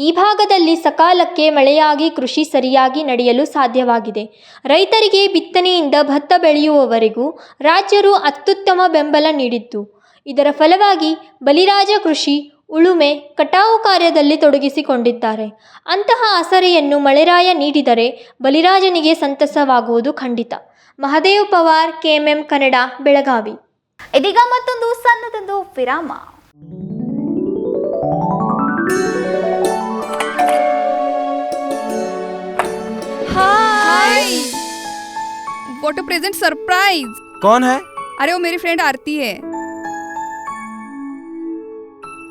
ಈ ಭಾಗದಲ್ಲಿ ಸಕಾಲಕ್ಕೆ ಮಳೆಯಾಗಿ ಕೃಷಿ ಸರಿಯಾಗಿ ನಡೆಯಲು ಸಾಧ್ಯವಾಗಿದೆ. ರೈತರಿಗೆ ಬಿತ್ತನೆಯಿಂದ ಭತ್ತ ಬೆಳೆಯುವವರೆಗೂ ರಾಜ್ಯರು ಅತ್ಯುತ್ತಮ ಬೆಂಬಲ ನೀಡಿದ್ದು, ಇದರ ಫಲವಾಗಿ ಬಲಿರಾಜ ಕೃಷಿ, ಉಳುಮೆ, ಕಟಾವು ಕಾರ್ಯದಲ್ಲಿ ತೊಡಗಿಸಿಕೊಂಡಿದ್ದಾರೆ. ಅಂತಹ ಆಸರೆಯನ್ನು ಮಳೆರಾಯ ನೀಡಿದರೆ ಬಲಿರಾಜನಿಗೆ ಸಂತಸವಾಗುವುದು ಖಂಡಿತ. ಮಹದೇವ್ ಪವಾರ್, KMM ಕನ್ನಡ, ಬೆಳಗಾವಿ. ಇದೀಗ ಮತ್ತೊಂದು ಸಣ್ಣದೊಂದು ವಿರಾಮ. हाय, व्हाट अ प्रेजेंट सरप्राइज। कौन है? अरे वो मेरी फ्रेंड आरती है।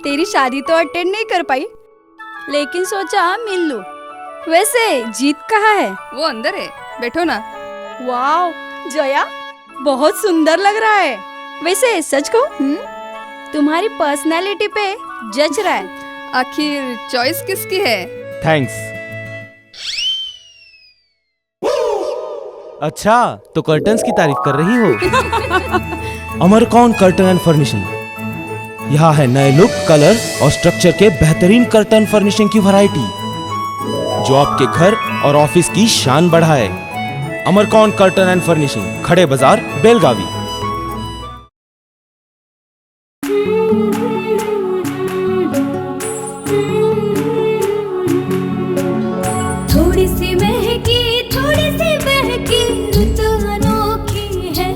तेरी शादी तो अटेंड नहीं कर पाई, लेकिन सोचा मिल लूं। वैसे जीत कहाँ है? वो अंदर है, बैठो ना। वाओ जया, बहुत सुंदर लग रहा है। वैसे सच कहूं, तुम्हारी पर्सनालिटी पे जज रहा है। आखिर चॉइस किसकी है? थैंक्स। अच्छा, तो कर्टन्स की तारीफ कर रही हो? अमरकौन कर्टन एंड फर्निशिंग। यहाँ है नए लुक, कलर और स्ट्रक्चर के बेहतरीन कर्टन फर्निशिंग की वैरायटी। जो आपके घर और ऑफिस की शान बढ़ाए। अमरकौन कर्टन एंड फर्निशिंग, खड़े बाजार, बेलगावी। थोड़ी सी महकी थोड़ी सी बहकी रुत अनोखी है,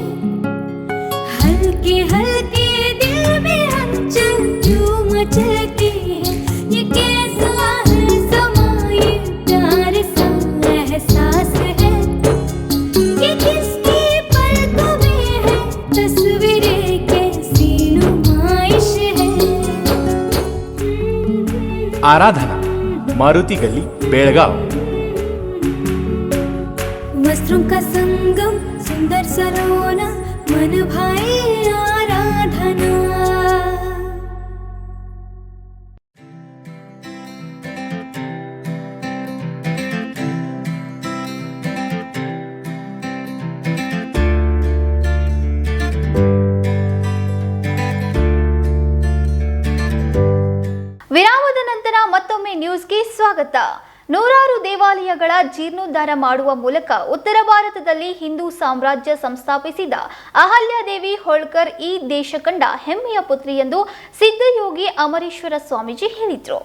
हल्के हल्के दिल में हलचल क्यों मचलती है, ये कैसा है समा, ये प्यार सा एहसास है, ये किसकी पलकों में है तस्वीरें कैसी नुमाइश है। आराधना, मारुति गली, बेळगाव। वस्त्रों का संगम, सुंदर सलोना, मन भाई आराधना। ವಿರಾಮದ ನಂತರ ಮತ್ತೊಮ್ಮೆ ನ್ಯೂಸ್ಗೆ ಸ್ವಾಗತ. ನೂರಾರು ದೇವಾಲಯಗಳ ಜೀರ್ಣೋದ್ಧಾರ ಮಾಡುವ ಮೂಲಕ ಉತ್ತರ ಭಾರತದಲ್ಲಿ ಹಿಂದೂ ಸಾಮ್ರಾಜ್ಯ ಸಂಸ್ಥಾಪಿಸಿದ ಅಹಲ್ಯಾದೇವಿ ಹೋಳ್ಕರ್ ಈ ದೇಶ ಕಂಡ ಹೆಮ್ಮೆಯ ಪುತ್ರಿ ಎಂದು ಸಿದ್ಧಯೋಗಿ ಅಮರೇಶ್ವರ ಸ್ವಾಮೀಜಿ ಹೇಳಿದರು.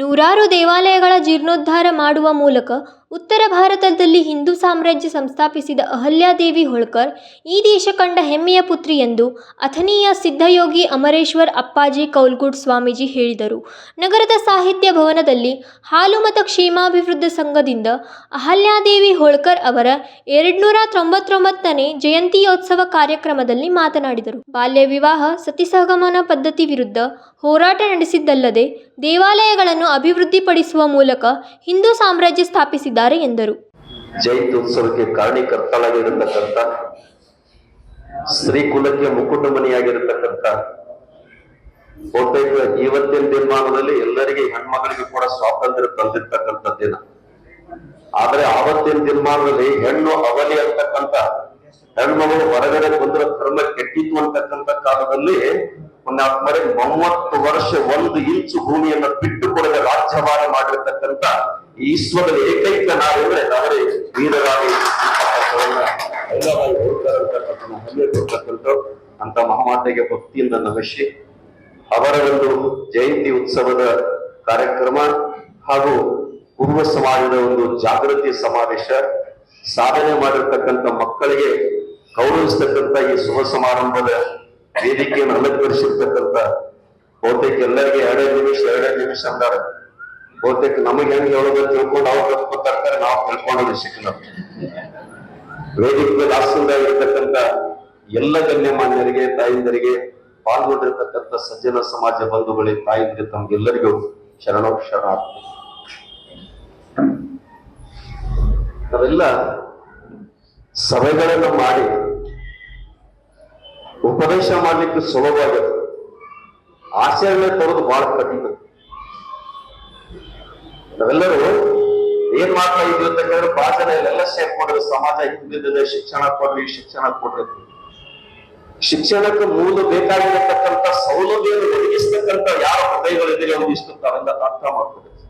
ನೂರಾರು ದೇವಾಲಯಗಳ ಜೀರ್ಣೋದ್ಧಾರ ಮಾಡುವ ಮೂಲಕ ಉತ್ತರ ಭಾರತದಲ್ಲಿ ಹಿಂದೂ ಸಾಮ್ರಾಜ್ಯ ಸಂಸ್ಥಾಪಿಸಿದ ಅಹಲ್ಯಾದೇವಿ ಹೋಳ್ಕರ್ ಈ ದೇಶ ಕಂಡ ಹೆಮ್ಮೆಯ ಪುತ್ರಿ ಎಂದು ಅಥಣೀಯ ಸಿದ್ಧಯೋಗಿ ಅಮರೇಶ್ವರ್ ಅಪ್ಪಾಜಿ ಕೌಲ್ಗುಡ್ ಸ್ವಾಮೀಜಿ ಹೇಳಿದರು. ನಗರದ ಸಾಹಿತ್ಯ ಭವನದಲ್ಲಿ ಹಾಲು ಮತ್ತು ಕ್ಷೇಮಾಭಿವೃದ್ಧಿ ಸಂಘದಿಂದ ಅಹಲ್ಯಾದೇವಿ ಹೋಳ್ಕರ್ ಅವರ 299ನೇ ಜಯಂತಿಯೋತ್ಸವ ಕಾರ್ಯಕ್ರಮದಲ್ಲಿ ಮಾತನಾಡಿದರು. ಬಾಲ್ಯ ವಿವಾಹ, ಸತಿ ಸಹಗಮನ ಪದ್ಧತಿ ವಿರುದ್ಧ ಹೋರಾಟ ನಡೆಸಿದ್ದಲ್ಲದೆ ದೇವಾಲಯಗಳನ್ನು ಅಭಿವೃದ್ಧಿಪಡಿಸುವ ಮೂಲಕ ಹಿಂದೂ ಸಾಮ್ರಾಜ್ಯ ಸ್ಥಾಪಿಸಿದ್ದಾರೆ ಎಂದರು. ಜಯಂತಿ ಉತ್ಸವಕ್ಕೆ ಕಾರಣೀಕರ್ತಳಾಗಿರತಕ್ಕಂಥ, ಸ್ತ್ರೀ ಕುಲಕ್ಕೆ ಮುಕುಟಮಣಿಯಾಗಿರತಕ್ಕಂಥ, ಬಹುತೇಕ ಇವತ್ತಿನ ದಿನಮಾನದಲ್ಲಿ ಎಲ್ಲರಿಗೆ ಹೆಣ್ಮಗಳಿಗೆ ಕೂಡ ಸ್ವಾತಂತ್ರ್ಯ ತಂದಿರ್ತಕ್ಕಂಥ ದಿನ. ಆದ್ರೆ ಆವತ್ತಿನ ದಿನಮಾನದಲ್ಲಿ ಹೆಣ್ಣು ಅವಲಿ ಅಂತಕ್ಕಂಥ, ಹೆಣ್ಮಗಳು ಹೊರಗಡೆ ಬಂದ್ರೆ ಧರ್ಮ ಕೆಟ್ಟಿತ್ತು ಅಂತಕ್ಕಂಥ ಕಾಲದಲ್ಲಿ 30 ವರ್ಷ 1 ಇಂಚು ಭೂಮಿಯನ್ನು ಬಿಟ್ಟು ಕೊಡದೆ ರಾಜ್ಯಭಾರ ಮಾಡಿರ್ತಕ್ಕಂಥ ಈಶ್ವರದ ಏಕೈಕ ನಾವೆಂದ್ರೆ ಅವರೇ ವೀರರಾಗಿ ಅಂತ ಮಹಾಮಾತೆಗೆ ಭಕ್ತಿಯಿಂದ ನಮಿಸಿ ಅವರ ಒಂದು ಜಯಂತಿ ಉತ್ಸವದ ಕಾರ್ಯಕ್ರಮ ಹಾಗೂ ಪೂರ್ವ ಸಮಾಜದ ಒಂದು ಜಾಗೃತಿ ಸಮಾವೇಶ, ಸಾಧನೆ ಮಾಡಿರ್ತಕ್ಕಂಥ ಮಕ್ಕಳಿಗೆ ಗೌರವಿಸ್ತಕ್ಕಂಥ ಈ ಶುಭ ಸಮಾರಂಭದ ವೇದಿಕೆಯನ್ನು ಅಲಂಕರಿಸಿರ್ತಕ್ಕಂಥ ಬಹುತೇಕ ಎಲ್ಲರಿಗೆ 2 ನಿಮಿಷ ಅಂದಾರೆ. ಬಹುತೇಕ ನಮಗೆ ಹೆಂಗೆ ಹೇಳೋದು ತಿಳ್ಕೊಂಡು ಅವ್ರು ಕಲ್ತ್ಕೊತಾರೆ, ನಾವು ತಿಳ್ಕೊಳ್ಳೋದು ಸಿಕ್ಕಲ್ಲ. ವೇದಿಕೆ ದಾಸರಾಗಿರ್ತಕ್ಕಂಥ ಎಲ್ಲ ಗಣ್ಯಮಾನ್ಯರಿಗೆ, ತಾಯಿಂದರಿಗೆ, ಪಾಲ್ಗೊಂಡಿರ್ತಕ್ಕಂಥ ಸಜ್ಜನ ಸಮಾಜ ಬಂಧುಗಳಿಗೆ, ತಾಯಿಂದಿಗೆ ತಮ್ಗೆಲ್ಲರಿಗೂ ಶರಣಾರ್ಥಿ. ನಾವೆಲ್ಲ ಸಭೆಗಳನ್ನು ಮಾಡಿ ಉಪದೇಶ ಮಾಡ್ಲಿಕ್ಕೆ ಸುಲಭವಾಗುತ್ತೆ, ಆಚರಣೆ ತರೋದು ಬಹಳ ಕಠಿಣ. ನಾವೆಲ್ಲರೂ ಏನ್ ಮಾಡ್ತಾ ಇದೀವಿ ಅಂತ ಕೇಳಿದ್ರೆ ಬಹಳ ಜನ ಇಲ್ಲೆಲ್ಲ ಸೇರ್ಕೊಂಡ್ರೆ ಸಮಾಜ ಹಿಂದಿದೆ, ಶಿಕ್ಷಣ ಕೊಡ್ರಿ, ಶಿಕ್ಷಣ ಕೊಡ್ರಿ. ಶಿಕ್ಷಣಕ್ಕೆ ಮೂಲ ಬೇಕಾಗಿರತಕ್ಕಂಥ ಸೌಲಭ್ಯವನ್ನು ಒದಗಿಸ್ತಕ್ಕಂಥ ಯಾವ ಹೃದಯಗಳಿದ್ದೀರಿ ಒಂದಿಷ್ಟು ತಾವೆಲ್ಲ ಅರ್ಥ ಮಾಡ್ಕೊಬೇಕು.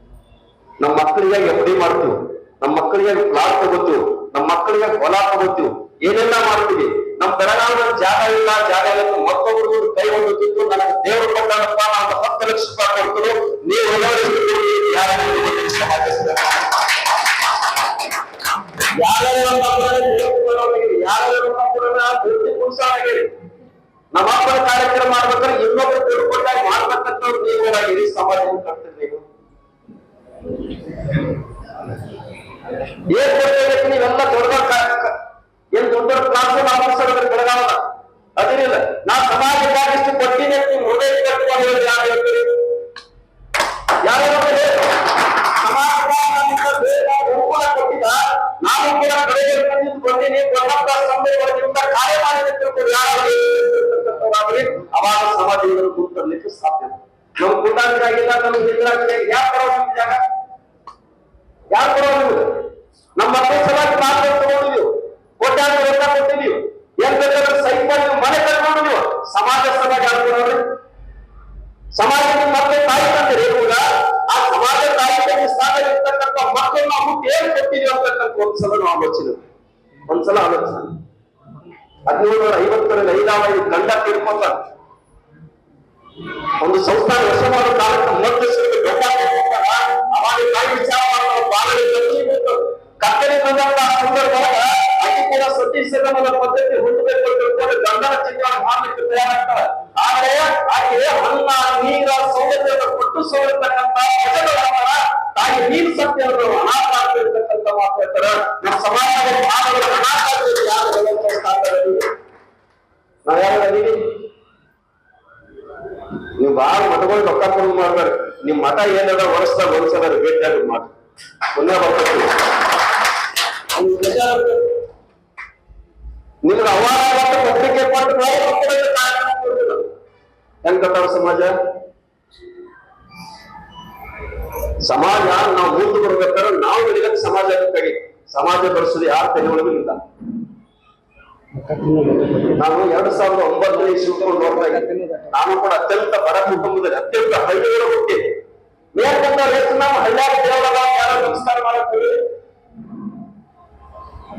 ನಮ್ಮ ಮಕ್ಕಳಿಗಾಗಿ ಎಫ್ಡಿ ಮಾಡ್ತೀವಿ, ನಮ್ಮ ಮಕ್ಕಳಿಗಾಗಿ ಪ್ಲಾಟ್ ತಗೋತೀವಿ, ನಮ್ಮ ಮಕ್ಕಳಿಗಾಗಿ ಹೊಲ ತಗೋತೀವಿ, ಏನೆಲ್ಲ ಮಾಡ್ತೀವಿ. ನಮ್ ಬೆಳಗಾವಿಯಲ್ಲಿ ಜಾಗ ಇಲ್ಲ, ಜಾಗ ಇಲ್ಲ, ಮತ್ತೊಬ್ಬರು ಕೈ ಹೊಂದುತ್ತಿತ್ತು, ನನಗೆ ದೇವರು ಕೊಟ್ಟಪ್ಪ, ನಾನು 10 ಲಕ್ಷ ರೂಪಾಯಿ ಕೊಡ್ತೀನಿ, ನೀವು ನಮ್ಮ ಮಕ್ಕಳ ಕಾರ್ಯಕ್ರಮ ಮಾಡ್ಬೇಕಾದ್ರೆ ಇನ್ನೊಬ್ರು ತಿಳ್ಕೊಂಡಾಗ ಮಾಡ್ಬೇಕಂತವ್ರು ನೀವೇನಾಗಿರಿ, ಸಮಾಜ ಕಟ್ತಿರ್ಲಿ. ಏನ್ ಕೊಡ್ಬೇಕು ನೀವೆಲ್ಲ ದೊಡ್ಡ ಏನ್ ದೊಡ್ಡ ಟ್ರಾನ್ಸ್ಫರ್ ಆಫೀಸರ್ ಬೆಳಗಾವ ಅದಿರಿಲ್ಲ. ನಾ ಸಮಾಜಕ್ಕಾಗಿ ಇಷ್ಟು ಕೊಟ್ಟಿನಿ ಅಂತ ಹೃದಯ ಕಟ್ಟಿಕೊಂಡು ಹೇಳಿ ಯಾರು ಹೇಳ್ತೀರಿ? ಯಾರು ಕೊಟ್ಟಿದ್ದ ನಾನು ಕೂಡ ಕಡೆಗೆ ಬಂದಿನಿ, ಕಾರ್ಯ ಮಾಡಿದ್ರೆ ಅವಾಗ ಸಮಾಜವನ್ನು ಕೂತ್ಕೊಳ್ಳಲಿಕ್ಕೆ ಸಾಧ್ಯ. ನಮ್ ಕೂಟಾಗಿಲ್ಲ, ನಮ್ಗೆ ಎದುರಾಗಿದೆ, ಯಾರು ಕೊಡೋ ಜಾಗ, ಯಾರು ಕೊಡೋ? ನಮ್ಮ ಮಕ್ಕಳ ಸಲುವಾಗಿ ಮಾತ್ರ ತಗೊಂಡಿದ್ದೀವಿ, ಕೋಟ್ಯಾಂತರ ರೊಕ್ಕ ಕೊಟ್ಟಿದ್ದೀವಿ, ಏನ್ ಬೇಕಾದ್ರೆ ಸೈಟ್ ಮಾಡಿ ಮನೆ ಕಟ್ಕೊಂಡಿದ್ದೀವಿ. ಸಮಾಜ ಸಲುವಾಗಿ ಯಾರು ಕೊಡೋರು? ಸಮಾಜಕ್ಕೆ ಮತ್ತೆ ತಾಯಿ ತಂದಿರಿ ಕೂಡ ಆ ಸಮಾಜ ತಾಯಿ ತಂದೆ ಸ್ಥಾನ ಇರ್ತಕ್ಕಂಥ ಮಕ್ಕಳ ವರ್ಷಕ್ಕೆ ಒಂದ್ಸಲ ಆಲೋಚನೆ 1750ರಲ್ಲಿ ಐದಾವದು ಗಂಡ ತೀರ್ಕೊಂತ ಒಂದು ಸಂಸ್ಥಾನ ವಶ ಮಾಡೋ ಕಾಲಕ್ಕೆ ಮೊದಲು ಅವಾಗ ತಾಯಿ ವಿಚಾರ ಮಾಡೋ ಬಾಲನೆ ಕತ್ತಲೆ ಬಂದಂತ ಸಂದರ್ಭದಾಗ ಅತಿ ಕೂಡ ಸತಿ ಸಗಮನ ಪದ್ಧತಿ ಹೊಂದಬೇಕು ತಿಳ್ಕೊಂಡು ಗಂಡನ ಚಿತ್ರಣ ಮಾಡ್ಲಿಕ್ಕೆ ತಯಾರಾಗ್ತಾರೆ. ಆದ್ರೆ ಆಕೆ ಅನ್ನ ನೀರ ಸೌಲಭ್ಯವನ್ನು ಕೊಟ್ಟು ಸೌಲಭ್ಯಕ್ಕಂತ ತಾಯಿ ನೀರು ಸತ್ಯವನ್ನು ಅನಾಥ ಆಗ್ತಿರ್ತಕ್ಕಂಥ ಮಾತು ಹೇಳ್ತಾರೆ. ನಮ್ಮ ಸಮಾಜದ ಭಾಗಗಳು ಅನಾಥ ಆಗ್ತಿದೆ. ನಾವ್ ಯಾರು ನೀವು ಬಾಳ ಮಠಗಳು ರೊಕ್ಕ ಕೊಡು ಮಾಡ್ಬೇಡಿ. ನಿಮ್ ಮಠ ಏನದ ವರ್ಷದಾಗ ಒಂದ್ಸಲ ಭೇಟಿಯಾಗಿ ಮಾಡಿ ಪುಣ್ಯ ಬರ್ತೀವಿ. ನಿಮ್ಗೆ ಅವಾರ ಪತ್ರಿಕೆ ಕೊಟ್ಟು ಹೆಂಗ್ ಕಟ್ಟಾವ ಸಮಾಜ ನಾವು ಮುಂದೆ ಬರ್ಬೇಕಾದ್ರೆ ನಾವು ಬೆಳಿಗ್ಗೆ ಸಮಾಜ ಬೇಕಾಗಿ ಸಮಾಜ ಬೆಳೆಸೋದು ಯಾರ ತೆಗೆಯೊಳಗೂ ಇಲ್ಲ. ನಾನು 2009 ಇಸ್ವಿಕೊಂಡು ನೋಡ್ತಾ ಇದ್ದೀನಿ. ನಾನು ಕೂಡ ಅತ್ಯಂತ ಬಡ ಕುಟುಂಬದಲ್ಲಿ ಅತ್ಯಂತ ಹಳ್ಳಿಗಳ ಹುಟ್ಟಿ ಮೇಲ್ಕಂತ ರೇಟ್ ನಾವು ಹಳ್ಳಿಯಾಗ ದೇವರ ಯಾರು ನಮಸ್ಕಾರ ಮಾಡತ್ತೀವಿ.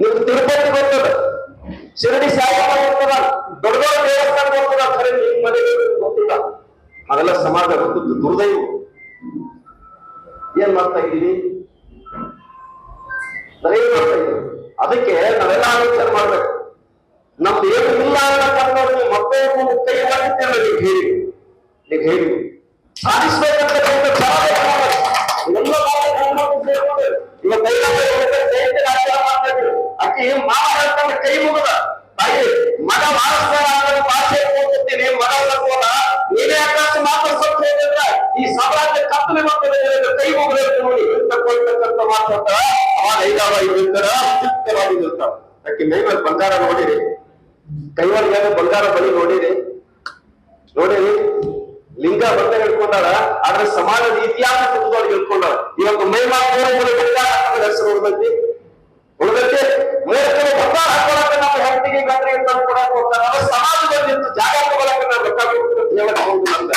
ನೀವು ತಿರುಪತಿ ಬರ್ತದ, ಶಿರಡಿ ಸಾಯಿಬಾಬಾ ಬರ್ತದ, ದೊಡ್ಡ ದೊಡ್ಡ ದೇವಸ್ಥಾನ ಬರ್ತದ, ಖರೆ ನಿಮ್ಮ ಮನೆಗೆ ಗೊತ್ತಿಲ್ಲ. ಅದೆಲ್ಲ ಸಮಾಜ ಗೊತ್ತಿದ್ದು ದುರ್ದೈವ. ಏನ್ ಮಾಡ್ತಾ ಇದ್ದೀವಿ? ಅದಕ್ಕೆ ನಾವೆಲ್ಲ ಆಲೋಚನೆ ಮಾಡ್ಬೇಕು. ನಮ್ದು ಏನು ಇಲ್ಲ ಅನ್ನೋದು ಮಕ್ಕಳು ಕೈ ಮಾಡ್ತಿಲ್ಲ. ನೀವು ಹೇಳಿ ಸಾಧಿಸ್ಬೇಕಂತ ಅಕ್ಕಿ ಮಾತಾಡ್ತಾನೆ ಕೈ ಮುಗದ ತಾಯಿ ಮಗ ಮಾಡಿಸ್ತಾರ ಭಾಷೆ ಹೋಗ್ತೀನಿ ಮಗ ನೀವೇ ಆಕಾಶ ಮಾತಾಡ್ಸೋಕೆ ಈ ಸಾಮ್ರಾಜ್ಯ ಕತ್ತಲೆ ಮಾಡ್ತಾರೆ ಕೈ ಮುಗದ ನೋಡಿ ತಗೊಳ್ತಕ್ಕಂಥ ಮಾತಾಡ್ತಾರ. ಅವಾಗ 5 ಇರ್ತಾರ ಚಿತ್ತವಾಗಿ ನಿಲ್ತಾವ. ಅಕ್ಕಿ ಮೈ ಮೇಲೆ ಬಂಗಾರ ನೋಡಿರಿ, ಕೈವರ್ಗ ಬಂಗಾರ ಬಳಿ ನೋಡಿರಿ, ಲಿಂಗ ಬಂದ ಹಿಡ್ಕೊಂಡಾರ. ಆದ್ರೆ ಸಮಾಜದ ಇತಿಹಾಸ ಕುರಿತವ್ರು ಹಿಡ್ಕೊಂಡಾರ. ಇವತ್ತು ಮೈ ಹೆಸರು ಉಳಿದೈತಿ ಮೂರ್ತಿಗೆ ಬಂಗಾರ ಹಾಕೊಳಕ್ಕೆ ನಮ್ಮ ಹೆಂಡತಿಗೆ ಗಂಟೆಗೆ ತಂದು ಕೊಡಕ್ ಹೋಗ್ತಾರೆ. ಅದು ಸಮಾಜದಲ್ಲಿ ನಿಂತು ಜಾಗ ತಗೊಳಕ್ಕೆ ನಾವು ರೊಕ್ಕ ಕೊಡ್ತೀವಿ ಹೇಳಕ್ ಹೋಗುದಿಲ್ಲ.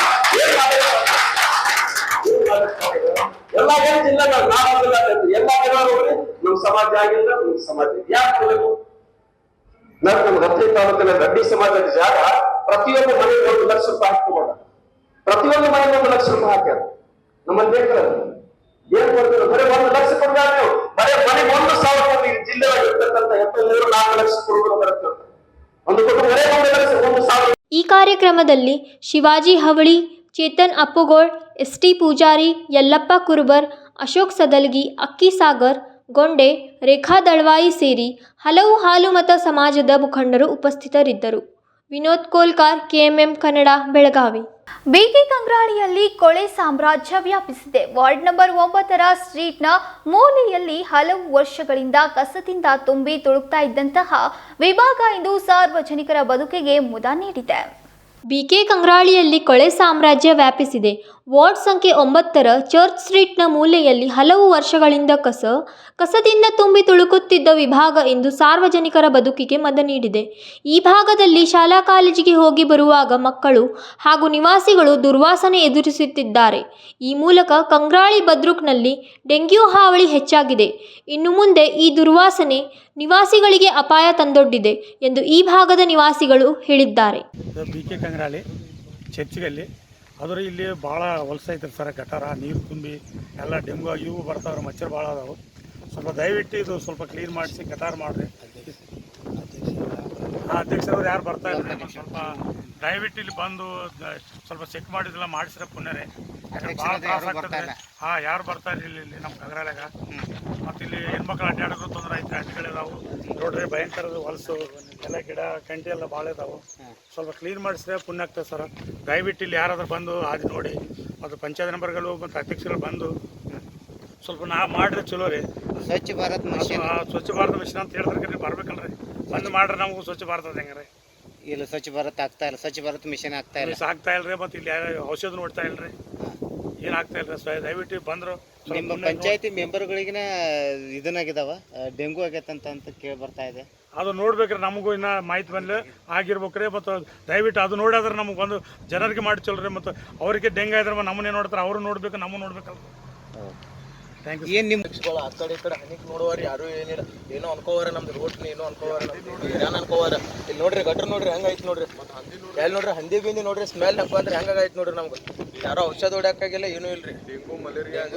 ಎಲ್ಲ ಹೇಳ್ತಿಲ್ಲ ನಾವಿಲ್ಲ ಎಲ್ಲ ನೋಡಿ ನಮ್ ಸಮಾಜ ಆಗಿಲ್ಲ. ನಮ್ ಸಮಾಜ ಯಾಕೆ ಕೊಡಬೇಕು? ನಮ್ಮ ರತ್ರಿ ತಾಲೂಕಿನ ಗಡ್ಡಿ ಸಮಾಜದ ಜಾಗ ಪ್ರತಿಯೊಂದು ಮನೆಗೆ 1 ಲಕ್ಷ ರೂಪಾಯಿ ಹಾಕ್ತಬೋದ. ಪ್ರತಿಯೊಂದು ಮನೆಗೆ 1 ಲಕ್ಷ ರೂಪಾಯಿ ಹಾಕ್ಯಾರ. ನಮ್ಮಲ್ಲಿ ಬೇಕಾರ ಏನ್ ಕೊಡ್ತೀರ? ಬರೀ 1 ಲಕ್ಷ ಕೊಡ್ತಾರೆ ನೀವು. ಬರೀ ಮನೆಗೆ 1,000 ರೂಪಾಯಿ ಜಿಲ್ಲೆ ಇರ್ತಕ್ಕಂಥ 4 ಲಕ್ಷ ಕೊಡುವುದು ಬರುತ್ತೆ. ಒಂದು ಕುಟುಂಬ 1 ಲಕ್ಷ 1,000. ಈ ಕಾರ್ಯಕ್ರಮದಲ್ಲಿ ಶಿವಾಜಿ ಹವಳಿ, ಚೇತನ್ ಅಪ್ಪುಗೋಳ್, ಎಸ್.ಟಿ. ಪೂಜಾರಿ, ಯಲ್ಲಪ್ಪ ಕುರುಬರ್, ಅಶೋಕ್ ಸದಲ್ಗಿ, ಅಕ್ಕಿ ಸಾಗರ್, ಗೊಂಡೆ, ರೇಖಾ ದಳ್ವಾಯಿ ಸೇರಿ ಹಲವು ಹಾಲುಮತ ಸಮಾಜದ ಮುಖಂಡರು ಉಪಸ್ಥಿತರಿದ್ದರು. ವಿನೋದ್ ಕೋಲ್ಕಾರ್, ಕೆಎಂಎಂ ಕನ್ನಡ, ಬೆಳಗಾವಿ. ಬಿಕೆ ಕಂಗ್ರಾಳಿಯಲ್ಲಿ ಕೊಳೆ ಸಾಮ್ರಾಜ್ಯ ವ್ಯಾಪಿಸಿದೆ. ವಾರ್ಡ್ ನಂಬರ್ 9ರ ಸ್ಟ್ರೀಟ್ನ ಮೂಲೆಯಲ್ಲಿ ಹಲವು ವರ್ಷಗಳಿಂದ ಕಸದಿಂದ ತುಂಬಿ ತುಳುಕ್ತಾ ಇದ್ದಂತಹ ವಿಭಾಗ ಇಂದು ಸಾರ್ವಜನಿಕರ ಬದುಕಿಗೆ ಮುದ ನೀಡಿದೆ. ಬಿಕೆ ಕಂಗ್ರಾಳಿಯಲ್ಲಿ ಕೊಳೆ ಸಾಮ್ರಾಜ್ಯ ವ್ಯಾಪಿಸಿದೆ. ವಾರ್ಡ್ ಸಂಖ್ಯೆ 9ರ ಚರ್ಚ್ ಸ್ಟ್ರೀಟ್ನ ಮೂಲೆಯಲ್ಲಿ ಹಲವು ವರ್ಷಗಳಿಂದ ಕಸದಿಂದ ತುಂಬಿ ತುಳುಕುತ್ತಿದ್ದ ವಿಭಾಗ ಇಂದು ಸಾರ್ವಜನಿಕರ ಬದುಕಿಗೆ ಮದ ನೀಡಿದೆ. ಈ ಭಾಗದಲ್ಲಿ ಶಾಲಾ ಕಾಲೇಜಿಗೆ ಹೋಗಿ ಬರುವಾಗ ಮಕ್ಕಳು ಹಾಗೂ ನಿವಾಸಿಗಳು ದುರ್ವಾಸನೆ ಎದುರಿಸುತ್ತಿದ್ದಾರೆ. ಈ ಮೂಲಕ ಕಂಗ್ರಾಳಿ ಬದ್ರೂಕ್ನಲ್ಲಿ ಡೆಂಗ್ಯೂ ಹಾವಳಿ ಹೆಚ್ಚಾಗಿದೆ. ಇನ್ನು ಮುಂದೆ ಈ ದುರ್ವಾಸನೆ ನಿವಾಸಿಗಳಿಗೆ ಅಪಾಯ ತಂದೊಡ್ಡಿದೆ ಎಂದು ಈ ಭಾಗದ ನಿವಾಸಿಗಳು ಹೇಳಿದ್ದಾರೆ. ಬಿಕೆ ಕಂಗ್ರಾಳಿ ಚರ್ಚ್ಗಲ್ಲಿ ಆದ್ರೆ ಇಲ್ಲಿ ಭಾಳ ಹೊಲಸ ಐತ್ರಿ ಸರ್. ಗಟಾರ ನೀರು ತುಂಬಿ ಎಲ್ಲ ಡೆಂಗು ಇವು ಬರ್ತಾವ್ರೆ, ಮಚ್ಚರ್ ಭಾಳ ಅದಾವೆ. ಸ್ವಲ್ಪ ದಯವಿಟ್ಟು ಇದು ಸ್ವಲ್ಪ ಕ್ಲೀನ್ ಮಾಡಿಸಿ ಗಟಾರ ಮಾಡಿರಿ. ಅಧ್ಯಕ್ಷರವ್ರು ಯಾರು ಬರ್ತಾ ಇದ್ದಾರೆ, ಸ್ವಲ್ಪ ದಯವಿಟ್ಟು ಇಲ್ಲಿ ಬಂದು ಸ್ವಲ್ಪ ಚೆಕ್ ಮಾಡಿದ್ರೆಲ್ಲ ಮಾಡಿಸಿದ್ರೆ ಪುಣ್ಯರೇ. ಭಾಳ ತ್ರಾಸ ಆಗ್ತದೆ. ಯಾರು ಬರ್ತಾರೆ ಇಲ್ಲಿ ನಮ್ಮ ಕಂಗ್ರಾಳ್ಯಾಗ. ಮತ್ತು ಇಲ್ಲಿ ಹೆಣ್ಮಕ್ಳು ಅಡ್ಡಾಡೋದು ತೊಂದರೆ ಐತೆ. ಹಳ್ಳಿಗಳಿದಾವೆ ನೋಡ್ರಿ, ಭಯಂಕರದ ಹೊಲಸು ಎಲ್ಲ ಗಿಡ ಕಂಟಿ ಎಲ್ಲ ಭಾಳ ಇದಾವೆ. ಸ್ವಲ್ಪ ಕ್ಲೀನ್ ಮಾಡಿಸಿದ್ರೆ ಪುಣ್ಯ ಆಗ್ತದೆ ಸರ್. ದಯವಿಟ್ಟು ಇಲ್ಲಿ ಯಾರಾದ್ರೂ ಬಂದು ಅದು ನೋಡಿ, ಮತ್ತು ಪಂಚಾಯತ್ ಮೆಂಬರ್ಗಳು ಮತ್ತು ಅಧ್ಯಕ್ಷರು ಬಂದು ಸ್ವಲ್ಪ ಮಾಡಿದ್ರೆ ಚಲೋ ರೀ. ಸ್ವಚ್ಛ ಭಾರತ್ ಮಿಷನ್ ಅಂತ ಹೇಳಿದ್ರೆ ಬರ್ಬೇಕಲ್ರಿ. ಬಂದು ಮಾಡ್ರೆ ನಮಗೂ ಸ್ವಚ್ಛ ಭಾರತ ಹೆಂಗ್ರಿ ಇಲ್ಲ ಸ್ವಚ್ಛ ಭಾರತ್ ಆಗ್ತಾ ಇಲ್ಲ. ಸ್ವಚ್ಛ ಭಾರತ್ ಮಿಷನ್ ಆಗ್ತಾ ಇಲ್ರಿ. ಮತ್ತು ಇಲ್ಲಿ ಔಷಧ ನೋಡ್ತಾ ಇಲ್ರಿ, ಏನಾಗ್ತಾ ಇಲ್ರಿ. ದಯವಿಟ್ಟು ಬಂದ್ರು ನಿಮ್ಮ ಪಂಚಾಯತಿ ಮೆಂಬರ್ಗಳಿಗಿನ ಇದನ್ನಾಗಿದಾವ ಡೆಂಗು ಆಗೈತಂತ ಕೇಳಿ ಬರ್ತಾ ಇದೆ. ಅದು ನೋಡ್ಬೇಕ್ರಿ, ನಮಗೂ ಇನ್ನ ಮಾಹಿತಿ ಬಂದ್ಲೆ ಆಗಿರ್ಬೇಕ್ರಿ. ಮತ್ತು ದಯವಿಟ್ಟು ಅದು ನೋಡಿದ್ರೆ ನಮಗೆ ಬಂದು ಜನರಿಗೆ ಮಾಡಿ ಚಲ್ರಿ. ಮತ್ತು ಅವರಿಗೆ ಡೆಂಗು ಆದ್ರೆ ನಮ್ಮನ್ನೇ ನೋಡ್ತಾರೆ, ಅವರು ನೋಡ್ಬೇಕು, ನಮ್ಮ ನೋಡ್ಬೇಕಲ್ಲ. ಏನ್ ನಿಮ್ ಆ ಕಡೆ ಈ ಕಡೆ ಹನಿಕ್ ನೋಡುವಾರ ಯಾರು ಏನಿಲ್ಲ, ಏನೋ ಅನ್ಕೋವಾರ ನಮ್ದು ರೋಡ್ ಏನೋ ಅನ್ಕೋವಾರ, ಏನ್ ಅನ್ಕೋವಾರ. ಇಲ್ಲಿ ನೋಡ್ರಿ ಗಟ್ರ ನೋಡ್ರಿ ಹೆಂಗೈತ್ ನೋಡ್ರಿ, ಎಲ್ಲಿ ನೋಡ್ರಿ ಹಂದಿ ಬಿಂದಿ ನೋಡ್ರಿ ಸ್ಮೆಲ್ ಹಾಕಂದ್ರೆ ಹೆಂಗಾಗೈತ್ ನೋಡ್ರಿ. ನಮ್ಗೆ ಯಾರೋ ಔಷಧ ಹೊಡ್ಯಾಕಾಗಿಲ್ಲ, ಏನೂ ಇಲ್ರಿ. ಡೆಂಗು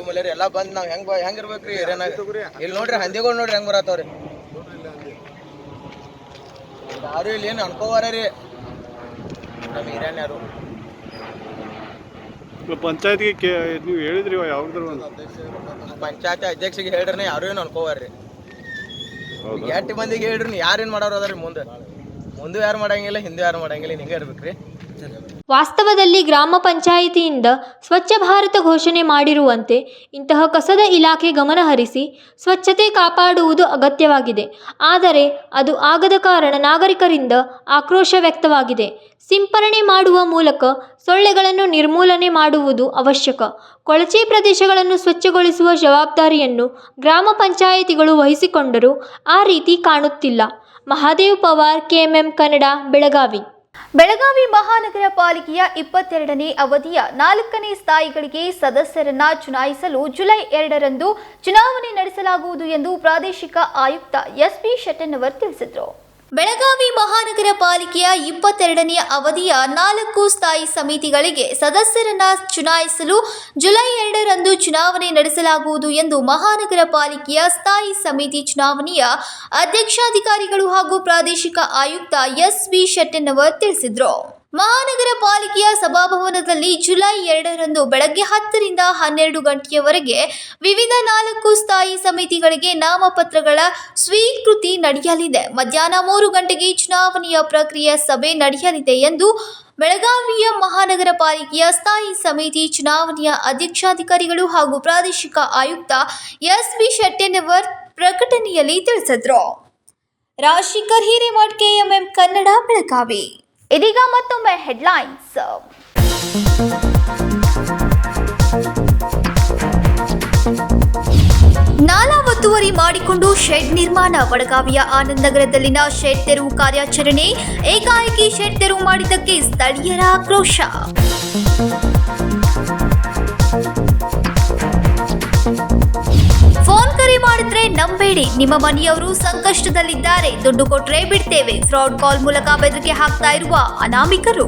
ಮಲೇರಿಯಾ ಎಲ್ಲ ಬಂದ್ ನಾವ್ ಹೆಂಗ್ ಇರ್ಬೇಕ್ರಿ ಏರಿಯಾನಾಗ. ಇಲ್ಲಿ ನೋಡ್ರಿ ಹಂದಿಗಳು ನೋಡ್ರಿ ಹೆಂಗ್ ಬರತ್ತವ್ರಿ. ಯಾರು ಇಲ್ಲಿ ಏನು ಅನ್ಕೋವಾರ ರೀ ನಮ್ಮ ಏರಿಯಾನ ಯಾರು. ಪಂಚಾಯತ್ಗೆ ನೀವು ಹೇಳಿದ್ರಿ ಯಾವ್ದಾರು ಪಂಚಾಯತಿ ಅಧ್ಯಕ್ಷಗೆ ಹೇಳ್ರಿ, ಯಾರು ಏನು ಅನ್ಕೋವಾರ್ರಿ. ಎಷ್ಟು ಮಂದಿಗೆ ಹೇಳ್ರಿ, ಯಾರೇನು ಮಾಡೋರು ಅದಾರಿ. ಮುಂದೆ ಯಾರು ಮಾಡಂಗಿಲ್ಲ, ಹಿಂದೆ ಯಾರು ಮಾಡಂಗಿಲ್ಲ, ಹಿಂಗೆ ಇರ್ಬೇಕ್ರಿ. ವಾಸ್ತವದಲ್ಲಿ ಗ್ರಾಮ ಪಂಚಾಯಿತಿಯಿಂದ ಸ್ವಚ್ಛ ಭಾರತ ಘೋಷಣೆ ಮಾಡಿರುವಂತೆ ಇಂತಹ ಕಸದ ಇಲಾಖೆ ಗಮನಹರಿಸಿ ಸ್ವಚ್ಛತೆ ಕಾಪಾಡುವುದು ಅಗತ್ಯವಾಗಿದೆ. ಆದರೆ ಅದು ಆಗದ ಕಾರಣ ನಾಗರಿಕರಿಂದ ಆಕ್ರೋಶ ವ್ಯಕ್ತವಾಗಿದೆ. ಸಿಂಪರಣೆ ಮಾಡುವ ಮೂಲಕ ಸೊಳ್ಳೆಗಳನ್ನು ನಿರ್ಮೂಲನೆ ಮಾಡುವುದು ಅವಶ್ಯಕ. ಕೊಳಚೆ ಪ್ರದೇಶಗಳನ್ನು ಸ್ವಚ್ಛಗೊಳಿಸುವ ಜವಾಬ್ದಾರಿಯನ್ನು ಗ್ರಾಮ ಪಂಚಾಯಿತಿಗಳು ವಹಿಸಿಕೊಂಡರೂ ಆ ರೀತಿ ಕಾಣುತ್ತಿಲ್ಲ. ಮಹಾದೇವ್ ಪವಾರ್, KMM ಕನ್ನಡ, ಬೆಳಗಾವಿ. ಬೆಳಗಾವಿ ಮಹಾನಗರ ಪಾಲಿಕೆಯ 22ನೇ ಅವಧಿಯ 4ನೇ ಸ್ಥಾಯಿಗಳಿಗೆ ಸದಸ್ಯರನ್ನ ಚುನಾಯಿಸಲು ಜುಲೈ 2ರಂದು ಚುನಾವಣೆ ನಡೆಸಲಾಗುವುದು ಎಂದು ಪ್ರಾದೇಶಿಕ ಆಯುಕ್ತ SP ಶೆಟ್ಟೆನ್ನವರ್ ತಿಳಿಸಿದರು. ಬೆಳಗಾವಿ ಮಹಾನಗರ ಪಾಲಿಕೆಯ 22ನೇ ಅವಧಿಯ 4 ಸ್ಥಾಯಿ ಸಮಿತಿಗಳಿಗೆ ಸದಸ್ಯರನ್ನ ಚುನಾಯಿಸಲು ಜುಲೈ 2ರಂದು ಚುನಾವಣೆ ನಡೆಸಲಾಗುವುದು ಎಂದು ಮಹಾನಗರ ಪಾಲಿಕೆಯ ಸ್ಥಾಯಿ ಸಮಿತಿ ಚುನಾವಣೆಯ ಅಧ್ಯಕ್ಷಾಧಿಕಾರಿಗಳು ಹಾಗೂ ಪ್ರಾದೇಶಿಕ ಆಯುಕ್ತ SP ಶೆಟ್ಟೆನ್ನವರ್ ತಿಳಿಸಿದರು. ಮಹಾನಗರ ಪಾಲಿಕೆಯ ಸಭಾಭವನದಲ್ಲಿ ಜುಲೈ 2ರಂದು ಬೆಳಗ್ಗೆ 10ರಿಂದ 12 ಗಂಟೆಯವರೆಗೆ ವಿವಿಧ 4 ಸ್ಥಾಯಿ ಸಮಿತಿಗಳಿಗೆ ನಾಮಪತ್ರಗಳ ಸ್ವೀಕೃತಿ ನಡೆಯಲಿದೆ. ಮಧ್ಯಾಹ್ನ 3 ಗಂಟೆಗೆ ಚುನಾವಣೆಯ ಪ್ರಕ್ರಿಯೆ ಸಭೆ ನಡೆಯಲಿದೆ ಎಂದು ಬೆಳಗಾವಿಯ ಮಹಾನಗರ ಪಾಲಿಕೆಯ ಸ್ಥಾಯಿ ಸಮಿತಿ ಚುನಾವಣೆಯ ಅಧ್ಯಕ್ಷಾಧಿಕಾರಿಗಳು ಹಾಗೂ ಪ್ರಾದೇಶಿಕ ಆಯುಕ್ತ SP ಶೆಟ್ಟೆನ್ನವರ್ ಪ್ರಕಟಣೆಯಲ್ಲಿ ತಿಳಿಸಿದರು. ರಾಜಶೇಖರ್ ಹಿರೇಮಠ್, KMM ಕನ್ನಡ, ಬೆಳಗಾವಿ. ಇದೀಗ ಮತ್ತೊಮ್ಮೆ ಹೆಡ್ಲೈನ್ಸ್. ನಾಲಾ ಒತ್ತುವರಿ ಮಾಡಿಕೊಂಡು ಶೆಡ್ ನಿರ್ಮಾಣ. ಬೆಳಗಾವಿಯ ಆನಂದ್ ನಗರದಲ್ಲಿನ ಶೆಡ್ ತೆರವು ಕಾರ್ಯಾಚರಣೆ. ಏಕಾಏಕಿ ಶೆಡ್ ತೆರವು ಮಾಡಿದ್ದಕ್ಕೆ ಸ್ಥಳೀಯರ ಆಕ್ರೋಶ. ಫೋನ್ ಕರೆ ಮಾಡಿದ್ರೆ ನಂಬೇಡಿ, ನಿಮ್ಮ ಮನೆಯವರು ಸಂಕಷ್ಟದಲ್ಲಿದ್ದಾರೆ, ದುಡ್ಡು ಕೊಟ್ರೆ ಬಿಡ್ತೇವೆ. ಫ್ರಾಡ್ ಕಾಲ್ ಮೂಲಕ ಬೆದರಿಕೆ ಹಾಕ್ತಾ ಇರುವ ಅನಾಮಿಕರು.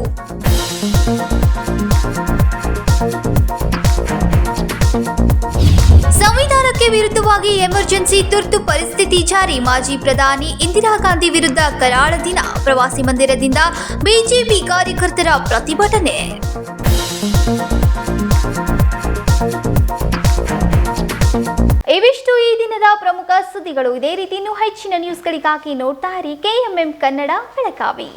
ಸಂವಿಧಾನಕ್ಕೆ ವಿರುದ್ಧವಾಗಿ ಎಮರ್ಜೆನ್ಸಿ ತುರ್ತು ಪರಿಸ್ಥಿತಿ ಜಾರಿ. ಮಾಜಿ ಪ್ರಧಾನಿ ಇಂದಿರಾ ಗಾಂಧಿ ವಿರುದ್ಧ ಕರಾಳ ದಿನ. ಪ್ರವಾಸಿ ಮಂದಿರದಿಂದ ಬಿಜೆಪಿ ಕಾರ್ಯಕರ್ತರ ಪ್ರತಿಭಟನೆ. ಇವಿಷ್ಟು ಈ ದಿನದ ಪ್ರಮುಖ ಸುದ್ದಿಗಳು. ಇದೇ ರೀತಿ ಇನ್ನೂ ಹೆಚ್ಚಿನ ನ್ಯೂಸ್ಗಳಿಗಾಗಿ ನೋಡ್ತಾ ಇರಿ KMM ಕನ್ನಡ, ಬೆಳಗಾವಿ.